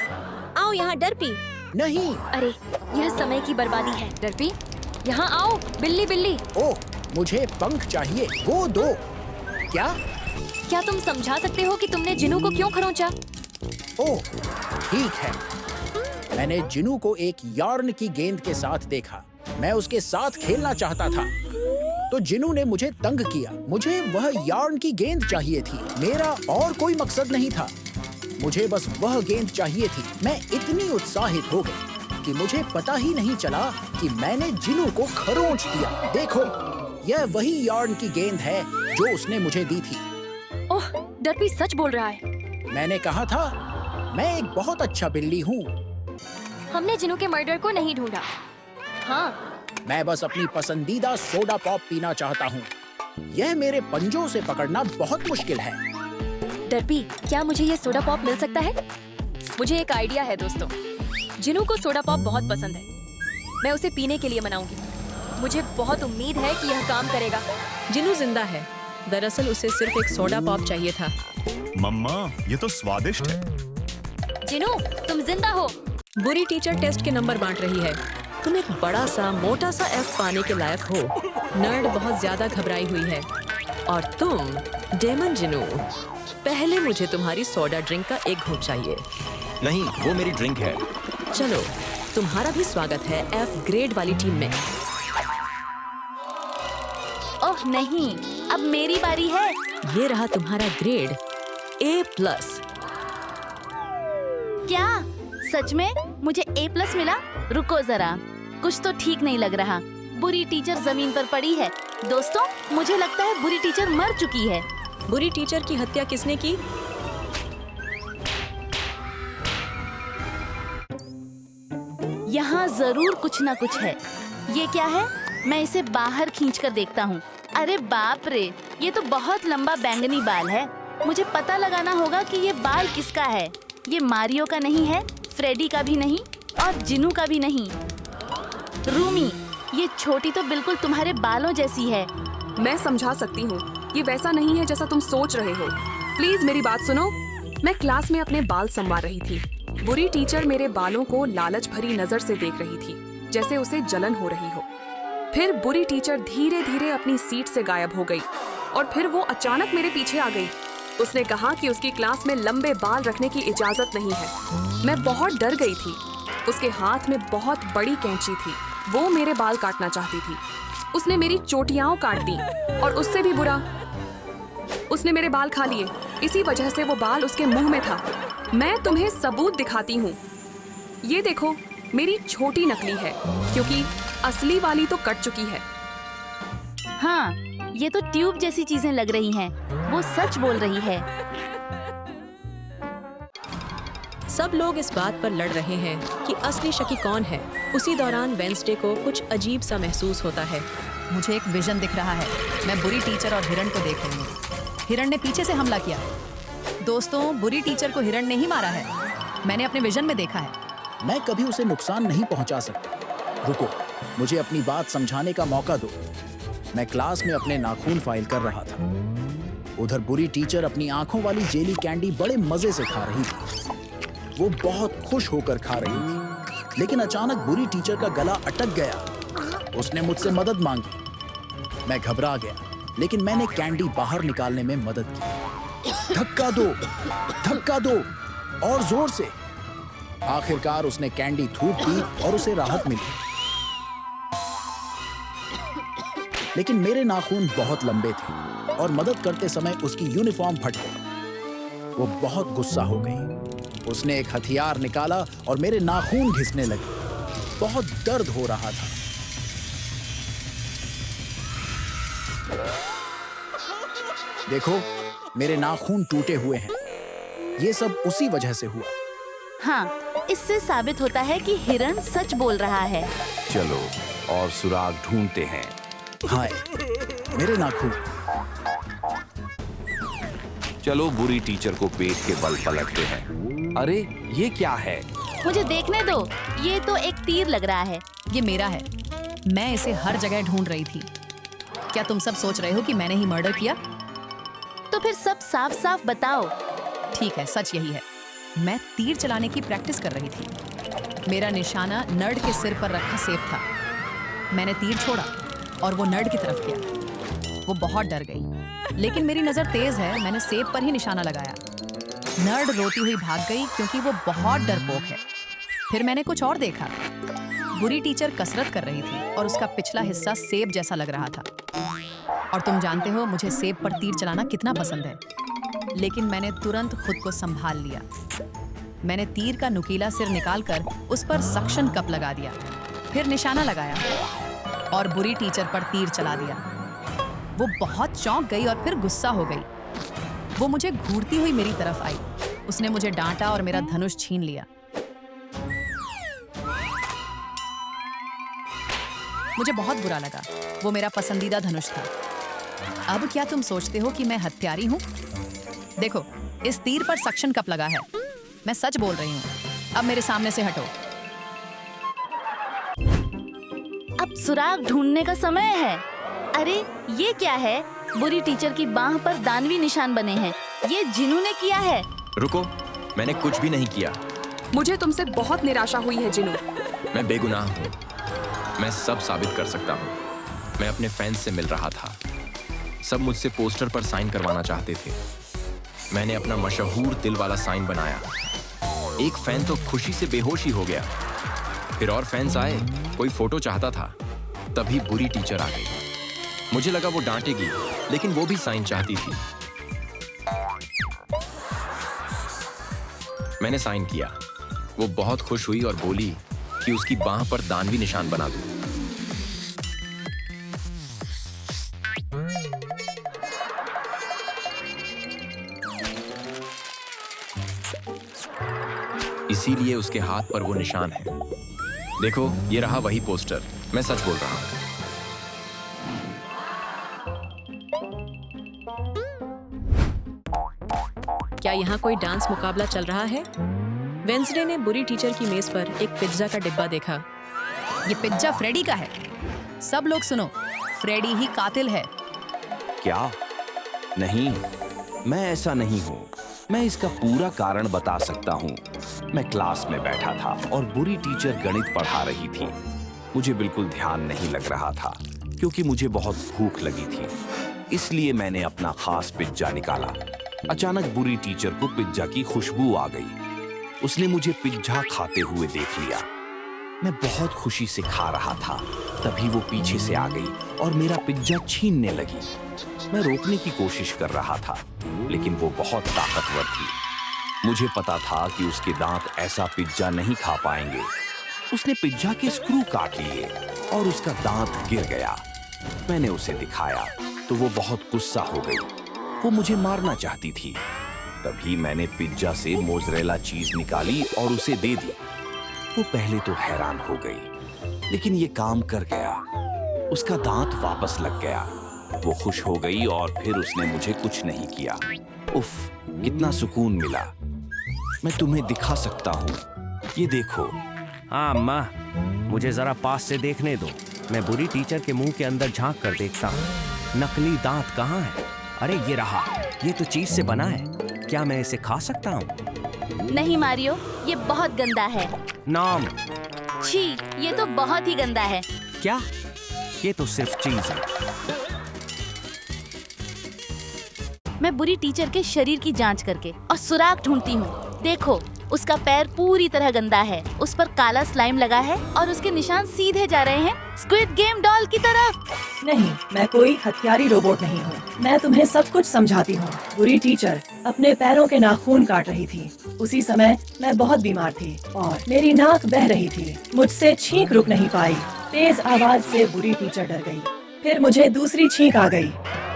[SPEAKER 15] आओ यहाँ डरपी।
[SPEAKER 13] नहीं।
[SPEAKER 15] अरे, यह समय की बर्बादी है। डरपी, यहाँ आओ। बिल्ली बिल्ली।
[SPEAKER 13] ओह, मुझे पंख चाहिए, वो दो। क्या
[SPEAKER 15] तुम समझा सकते हो कि तुमने जिनू को क्यों खरोंचा?
[SPEAKER 13] ओह, ठीक है। मैंने जिनू को एक यार्न की गेंद के साथ देखा। मैं उसके साथ खेलना चाहता था, तो जिनू ने मुझे तंग किया। मुझे वह यार्न की गेंद चाहिए थी। मेरा और कोई मकसद नहीं था, मुझे बस वह गेंद चाहिए थी। मैं इतनी उत्साहित हो गई कि मुझे पता ही नहीं चला कि मैंने जिनू को खरोंच दिया। देखो, यह वही यार्न की गेंद है जो उसने मुझे दी थी।
[SPEAKER 15] ओह, डरपी सच बोल रहा है।
[SPEAKER 13] मैंने कहा था, मैं एक बहुत अच्छा बिल्ली हूँ।
[SPEAKER 15] हमने जिनू के मर्डर को नहीं ढूंढा। हाँ,
[SPEAKER 13] मैं बस अपनी पसंदीदा सोडा पॉप पीना चाहता हूँ। यह मेरे पंजों से पकड़ना बहुत मुश्किल है।
[SPEAKER 15] डरपी, क्या मुझे ये सोडा पॉप मिल सकता है? मुझे एक आइडिया है दोस्तों। जिनू को सोडा पॉप बहुत पसंद है। मैं उसे पीने के लिए मनाऊंगी। मुझे बहुत उम्मीद है कि यह काम करेगा।
[SPEAKER 11] जिनू जिंदा है। दरअसल उसे सिर्फ एक सोडा पॉप चाहिए था।
[SPEAKER 12] मम्मा, ये तो स्वादिष्ट है।
[SPEAKER 15] जिनू, तुम जिंदा हो।
[SPEAKER 11] बुरी टीचर टेस्ट के नंबर बांट रही है। तुम एक बड़ा सा मोटा सा F पाने के लायक हो। नर्ड बहुत ज्यादा घबराई हुई है। और तुम डेमन जिनू, पहले मुझे तुम्हारी सोडा ड्रिंक का एक घूंट चाहिए।
[SPEAKER 17] नहीं, वो मेरी ड्रिंक है।
[SPEAKER 11] चलो, तुम्हारा भी स्वागत है F ग्रेड वाली टीम में।
[SPEAKER 15] ओह नहीं, अब मेरी बारी है।
[SPEAKER 11] ये रहा तुम्हारा ग्रेड A+।
[SPEAKER 18] क्या सच में मुझे A+ मिला? रुको जरा, कुछ तो ठीक नहीं लग रहा। बुरी टीचर जमीन पर पड़ी है। दोस्तों, मुझे लगता है बुरी टीचर मर चुकी है।
[SPEAKER 11] बुरी टीचर की हत्या किसने की?
[SPEAKER 18] यहाँ जरूर कुछ ना कुछ है। ये क्या है? मैं इसे बाहर खींच कर देखता हूँ। अरे बाप रे, ये तो बहुत लंबा बैंगनी बाल है। मुझे पता लगाना होगा कि ये बाल किसका है। ये मारियो का नहीं है, फ्रेडी का भी नहीं, और जिनू का भी नहीं। रूमी, ये छोटी तो बिल्कुल तुम्हारे बालों जैसी है।
[SPEAKER 19] मैं समझा सकती हूँ, ये वैसा नहीं है जैसा तुम सोच रहे हो। प्लीज मेरी बात सुनो। मैं क्लास में अपने बाल संवार रही थी। बुरी टीचर मेरे बालों को लालच भरी नजर से देख रही थी, जैसे उसे जलन हो रही हो। फिर बुरी टीचर धीरे धीरे अपनी सीट से गायब हो गई और फिर वो अचानक मेरे पीछे आ गई। उसने कहा कि उसकी क्लास में लंबे बाल रखने की इजाजत नहीं है। मैं बहुत डर गई थी। उसके हाथ में बहुत बड़ी कैंची थी। वो मेरे बाल काटना चाहती थी। उसने मेरी चोटियां काट दी और उससे भी बुरा, उसने मेरे बाल खा लिए। इसी वजह से वो बाल उसके मुंह में था। मैं तुम्हें सबूत दिखाती हूँ। ये देखो, मेरी छोटी नकली है क्योंकि असली वाली तो कट चुकी है।
[SPEAKER 18] हाँ, ये तो ट्यूब जैसी चीजें लग रही हैं। वो सच बोल रही है।
[SPEAKER 11] सब लोग इस बात पर लड़ रहे हैं कि असली शकी कौन है। उसी दौरान वेंसडे को कुछ अजीब सा महसूस होता है।
[SPEAKER 14] मुझे एक विजन दिख रहा है। मैं बुरी टीचर और हिरण को देख रही हूँ। हिरण ने पीछे से हमला किया। दोस्तों, बुरी टीचर को हिरण ने ही मारा है। मैंने अपने विजन में देखा है।
[SPEAKER 13] मैं कभी उसे नुकसान नहीं पहुंचा सकता। रुको, मुझे अपनी बात समझाने का मौका दो। मैं क्लास में अपने नाखून फाइल कर रहा था। उधर बुरी टीचर अपनी आंखों वाली जेली कैंडी बड़े मजे से खा रही थी। वो बहुत खुश होकर खा रही थी, लेकिन अचानक बुरी टीचर का गला अटक गया। उसने मुझसे मदद मांगी। मैं घबरा गया, लेकिन मैंने कैंडी बाहर निकालने में मदद की। धक्का दो, धक्का दो, और जोर से। आखिरकार उसने कैंडी थूक दी और उसे राहत मिली। लेकिन मेरे नाखून बहुत लंबे थे और मदद करते समय उसकी यूनिफॉर्म फट गई। वो बहुत गुस्सा हो गई। उसने एक हथियार निकाला और मेरे नाखून घिसने लगे। बहुत दर्द हो रहा था। देखो, मेरे नाखून टूटे हुए हैं। ये सब उसी वजह से हुआ।
[SPEAKER 18] हाँ, इससे साबित होता है कि हिरण सच बोल रहा है।
[SPEAKER 20] चलो और सुराग ढूंढते हैं।
[SPEAKER 13] हाय, मेरे नाखून।
[SPEAKER 20] चलो बुरी टीचर को पेट के बल पलटते हैं। अरे ये क्या है?
[SPEAKER 18] मुझे देखने दो, ये तो एक तीर लग रहा है।
[SPEAKER 14] ये मेरा है। मैं इसे हर जगह ढूंढ रही थी। क्या तुम सब सोच रहे हो कि मैंने ही मर्डर किया?
[SPEAKER 18] तो फिर सब साफ साफ बताओ।
[SPEAKER 14] ठीक है, सच यही है। मैं तीर चलाने की प्रैक्टिस कर रही थी। मेरा निशाना नर्ड के सिर पर रखा सेब था। मैंने तीर छोड़ा और वो नर्ड की तरफ गया। वो बहुत डर गई, लेकिन मेरी नजर तेज है, मैंने सेब पर ही निशाना लगाया। नर्ड रोती हुई भाग गई क्योंकि वो बहुत डरपोक है। फिर मैंने कुछ और देखा। बुरी टीचर कसरत कर रही थी और उसका पिछला हिस्सा सेब जैसा लग रहा था। और तुम जानते हो मुझे सेब पर तीर चलाना कितना पसंद है। लेकिन मैंने तुरंत खुद को संभाल लिया। मैंने तीर का नुकीला सिर निकालकर उस पर सक्शन कप लगा दिया, फिर निशाना लगाया और बुरी टीचर पर तीर चला दिया। वो बहुत चौंक गई और फिर गुस्सा हो गई। वो मुझे घूरती हुई मेरी तरफ आई। उसने मुझे डांटा और मेरा धनुष छीन लिया। मुझे बहुत बुरा लगा। वो मेरा पसंदीदा धनुष था। अब क्या तुम सोचते हो कि मैं हत्यारी हूँ? देखो, इस तीर पर सक्शन कप लगा है। मैं सच बोल रही हूँ। अब मेरे सामने से हटो।
[SPEAKER 18] अब सुराग ढूंढने का समय है। अरे ये क्या है? बुरी टीचर की बाह पर दानवी निशान बने हैं। ये जिनू ने किया है।
[SPEAKER 17] रुको, मैंने कुछ भी नहीं किया।
[SPEAKER 19] मुझे तुमसे बहुत निराशा हुई है जिनू।
[SPEAKER 17] मैं बेगुनाह हूँ। मैं सब साबित कर सकता हूँ। मैं अपने फैंस से मिल रहा था। सब मुझसे पोस्टर पर साइन करवाना चाहते थे। मैंने अपना मशहूर दिल वाला साइन बनाया। एक फैन तो खुशी से बेहोश ही हो गया। फिर और फैंस आए, कोई फोटो चाहता था। तभी बुरी टीचर आ गई। मुझे लगा वो डांटेगी, लेकिन वो भी साइन चाहती थी। मैंने साइन किया। वो बहुत खुश हुई और बोली कि उसकी बाह पर दानवी निशान बना दूं। इसीलिए उसके हाथ पर वो निशान है। देखो, ये रहा वही पोस्टर। मैं सच बोल रहा हूं।
[SPEAKER 11] क्या यहाँ कोई डांस मुकाबला चल रहा है? वेंसडे ने बुरी टीचर की मेज पर एक पिज्जा का डिब्बा देखा।
[SPEAKER 14] ये पिज्जा फ्रेडी का है। सब लोग सुनो, फ्रेडी ही कातिल है।
[SPEAKER 20] क्या? नहीं, मैं ऐसा नहीं हूँ। मैं इसका पूरा कारण बता सकता हूँ। मैं क्लास में बैठा था और बुरी टीचर गणित पढ़ा रही थी। मुझे बिल्कुल ध्यान नहीं लग रहा था क्योंकि मुझे बहुत भूख लगी थी। इसलिए मैंने अपना खास पिज्जा निकाला। अचानक बुरी टीचर को पिज्जा की खुशबू आ गई। उसने मुझे पिज्जा खाते हुए देख लिया। मैं बहुत खुशी से खा रहा था। तभी वो पीछे से आ गई और मेरा पिज्जा छीनने लगी। मैं रोकने की कोशिश कर रहा था, लेकिन वो बहुत ताकतवर थी। मुझे पता था कि उसके दांत ऐसा पिज्जा नहीं खा पाएंगे। उसने पिज्जा के स्क्रू काट लिए और उसका दांत गिर गया। मैंने उसे दिखाया तो वो बहुत गुस्सा हो गई। वो मुझे मारना चाहती थी। तभी मैंने पिज्जा से मोज़रेला चीज निकाली और उसे दे दी। वो पहले तो हैरान हो गई, लेकिन ये काम कर गया। उसका दांत वापस लग गया। वो खुश हो गई और फिर उसने मुझे कुछ नहीं किया। उफ, कितना सुकून मिला। मैं तुम्हें दिखा सकता हूँ। ये देखो।
[SPEAKER 21] हाँ अम्मा, मुझे जरा पास से देखने दो। मैं बुरी टीचर के मुंह के अंदर झांक कर देखता हूँ। नकली दांत कहाँ है? अरे ये रहा। ये तो चीज से बना है। क्या मैं इसे खा सकता हूँ?
[SPEAKER 18] नहीं मारियो, ये बहुत गंदा है।
[SPEAKER 21] नाम।
[SPEAKER 18] छी, ये तो बहुत ही गंदा है।
[SPEAKER 21] क्या? ये तो सिर्फ चीज है।
[SPEAKER 18] मैं बुरी टीचर के शरीर की जांच करके और सुराग ढूंढती हूँ। देखो, उसका पैर पूरी तरह गंदा है, उस पर काला स्लाइम लगा है और उसके निशान सीधे जा रहे हैं स्क्विड गेम डॉल की तरफ।
[SPEAKER 7] नहीं, मैं कोई हथियारी रोबोट नहीं हूँ। मैं तुम्हें सब कुछ समझाती हूँ। बुरी टीचर अपने पैरों के नाखून काट रही थी। उसी समय मैं बहुत बीमार थी और मेरी नाक बह रही थी। मुझसे छींक रुक नहीं पाई। तेज आवाज से बुरी टीचर डर गई। फिर मुझे दूसरी छींक आ गई।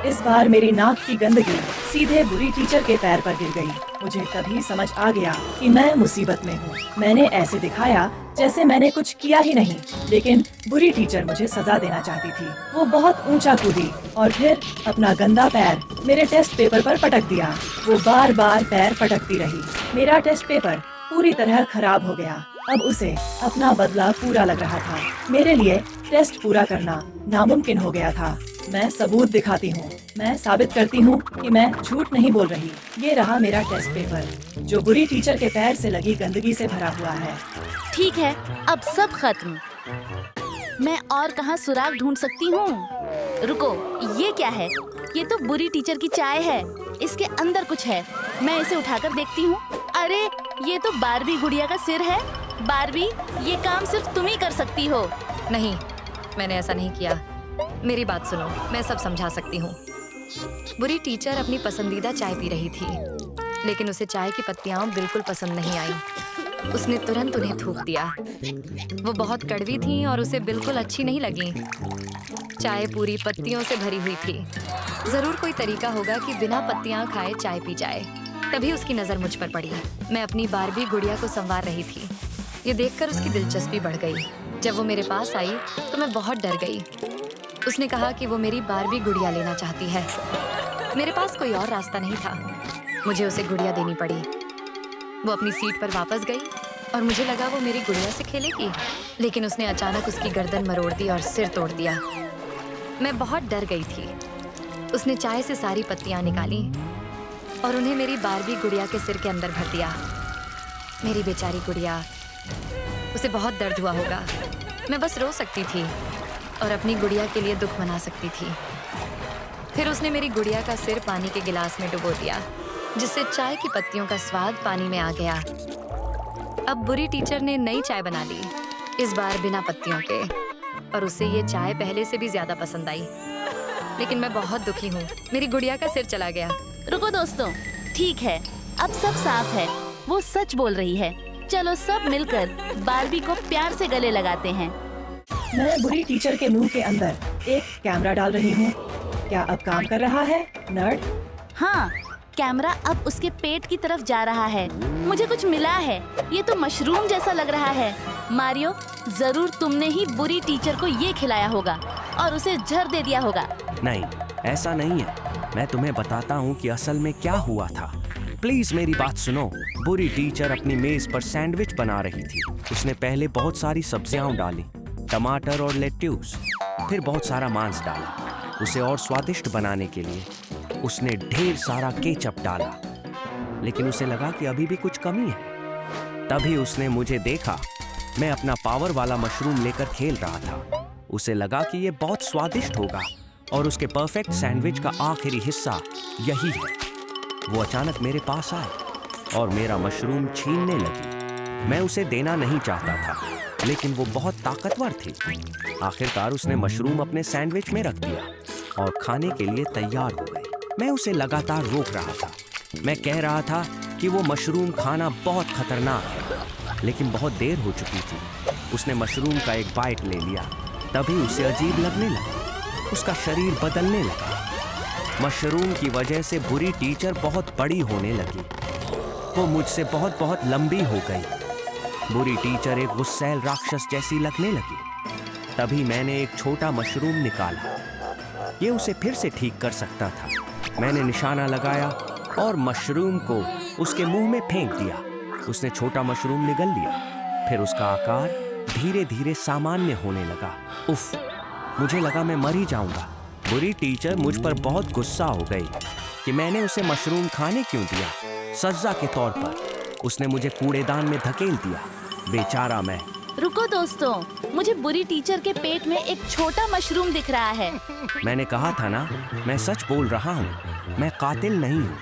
[SPEAKER 7] इस बार मेरी नाक की गंदगी सीधे बुरी टीचर के पैर पर गिर गई। मुझे तभी समझ आ गया कि मैं मुसीबत में हूँ। मैंने ऐसे दिखाया जैसे मैंने कुछ किया ही नहीं, लेकिन बुरी टीचर मुझे सजा देना चाहती थी। वो बहुत ऊंचा कूदी और फिर अपना गंदा पैर मेरे टेस्ट पेपर पर पटक दिया। वो बार बार पैर पटकती रही। मेरा टेस्ट पेपर पूरी तरह खराब हो गया। अब उसे अपना बदला पूरा लग रहा था। मेरे लिए टेस्ट पूरा करना नामुमकिन हो गया था। मैं सबूत दिखाती हूँ। मैं साबित करती हूँ कि मैं झूठ नहीं बोल रही। ये रहा मेरा टेस्ट पेपर जो बुरी टीचर के पैर से लगी गंदगी से भरा हुआ है।
[SPEAKER 18] ठीक है, अब सब खत्म। मैं और कहाँ सुराग ढूंढ सकती हूँ? रुको, ये क्या है? ये तो बुरी टीचर की चाय है। इसके अंदर कुछ है। मैं इसे उठाकर देखती हूँ। अरे, ये तो बारबी गुड़िया का सिर है। बारबी, ये काम सिर्फ तुम ही कर सकती हो।
[SPEAKER 15] नहीं, मैंने ऐसा नहीं किया। मेरी बात सुनो, मैं सब समझा सकती हूँ। बुरी टीचर अपनी पसंदीदा चाय पी रही थी, लेकिन उसे चाय की पत्तियाँ बिल्कुल पसंद नहीं आई। उसने तुरंत उन्हें थूक दिया। वो बहुत कड़वी थी और उसे बिल्कुल अच्छी नहीं लगी। चाय पूरी पत्तियों से भरी हुई थी। जरूर कोई तरीका होगा कि बिना पत्तियाँ खाए चाय पी जाए। तभी उसकी नजर मुझ पर पड़ी। मैं अपनी बारबी गुड़िया को संवार रही थी। ये देखकर उसकी दिलचस्पी बढ़ गई। जब वो मेरे पास आई तो मैं बहुत डर गई। उसने कहा कि वो मेरी बारबी गुड़िया लेना चाहती है। मेरे पास कोई और रास्ता नहीं था। मुझे उसे गुड़िया देनी पड़ी। वो अपनी सीट पर वापस गई और मुझे लगा वो मेरी गुड़िया से खेलेगी, लेकिन उसने अचानक उसकी गर्दन मरोड़ दी और सिर तोड़ दिया। मैं बहुत डर गई थी। उसने चाय से सारी पत्तियां निकाली और उन्हें मेरी बारबी गुड़िया के सिर के अंदर भर दिया। मेरी बेचारी गुड़िया, उसे बहुत दर्द हुआ होगा। मैं बस रो सकती थी और अपनी गुड़िया के लिए दुख मना सकती थी। फिर उसने मेरी गुड़िया का सिर पानी के गिलास में डुबो दिया, जिससे चाय की पत्तियों का स्वाद पानी में आ गया। अब बुरी टीचर ने नई चाय बना ली, इस बार बिना पत्तियों के, और उसे ये चाय पहले से भी ज्यादा पसंद आई। लेकिन मैं बहुत दुखी हूँ। मेरी गुड़िया का सिर चला गया।
[SPEAKER 18] रुको दोस्तों, ठीक है, अब सब साफ है। वो सच बोल रही है। चलो सब मिलकर बारबी को प्यार से गले लगाते हैं।
[SPEAKER 7] मैं बुरी टीचर के मुंह के अंदर एक कैमरा डाल रही हूँ। क्या अब काम कर रहा है, नर्ड?
[SPEAKER 18] हाँ, कैमरा अब उसके पेट की तरफ जा रहा है। मुझे कुछ मिला है। ये तो मशरूम जैसा लग रहा है। मारियो, जरूर तुमने ही बुरी टीचर को ये खिलाया होगा और उसे जहर दे दिया होगा।
[SPEAKER 21] नहीं, ऐसा नहीं है। मैं तुम्हें बताता हूँ कि असल में क्या हुआ था। प्लीज मेरी बात सुनो। बुरी टीचर अपनी मेज पर सैंडविच बना रही थी। उसने पहले बहुत सारी सब्जियां डाली, टमाटर और लेट्यूस, फिर बहुत सारा मांस डाला। उसे और स्वादिष्ट बनाने के लिए उसने ढेर सारा केचप डाला, लेकिन उसे लगा कि अभी भी कुछ कमी है। तभी उसने मुझे देखा। मैं अपना पावर वाला मशरूम लेकर खेल रहा था। उसे लगा कि ये बहुत स्वादिष्ट होगा और उसके परफेक्ट सैंडविच का आखिरी हिस्सा यही है। वो अचानक मेरे पास आए और मेरा मशरूम छीनने लगी। मैं उसे देना नहीं चाहता था, लेकिन वो बहुत ताकतवर थी। आखिरकार उसने मशरूम अपने सैंडविच में रख दिया और खाने के लिए तैयार हो गई। मैं उसे लगातार रोक रहा था। मैं कह रहा था कि वो मशरूम खाना बहुत खतरनाक है, लेकिन बहुत देर हो चुकी थी। उसने मशरूम का एक बाइट ले लिया। तभी उसे अजीब लगने लगा। उसका शरीर बदलने लगा। मशरूम की वजह से बुरी टीचर बहुत बड़ी होने लगी। वो मुझसे बहुत बहुत लंबी हो गई। बुरी टीचर एक गुस्सैल राक्षस जैसी लगने लगी। तभी मैंने एक छोटा मशरूम निकाला। ये उसे फिर से ठीक कर सकता था। मैंने निशाना लगाया और मशरूम को उसके मुंह में फेंक दिया। उसने छोटा मशरूम निगल लिया। फिर उसका आकार धीरे धीरे सामान्य होने लगा। उफ, मुझे लगा मैं मर ही जाऊंगा। बुरी टीचर मुझ पर बहुत गुस्सा हो गई कि मैंने उसे मशरूम खाने क्यों दिया। सजा के तौर पर उसने मुझे कूड़ेदान में धकेल दिया। बेचारा मैं।
[SPEAKER 18] रुको दोस्तों, मुझे बुरी टीचर के पेट में एक छोटा मशरूम दिख रहा है।
[SPEAKER 21] मैंने कहा था ना, मैं सच बोल रहा हूँ। मैं कातिल नहीं हूँ।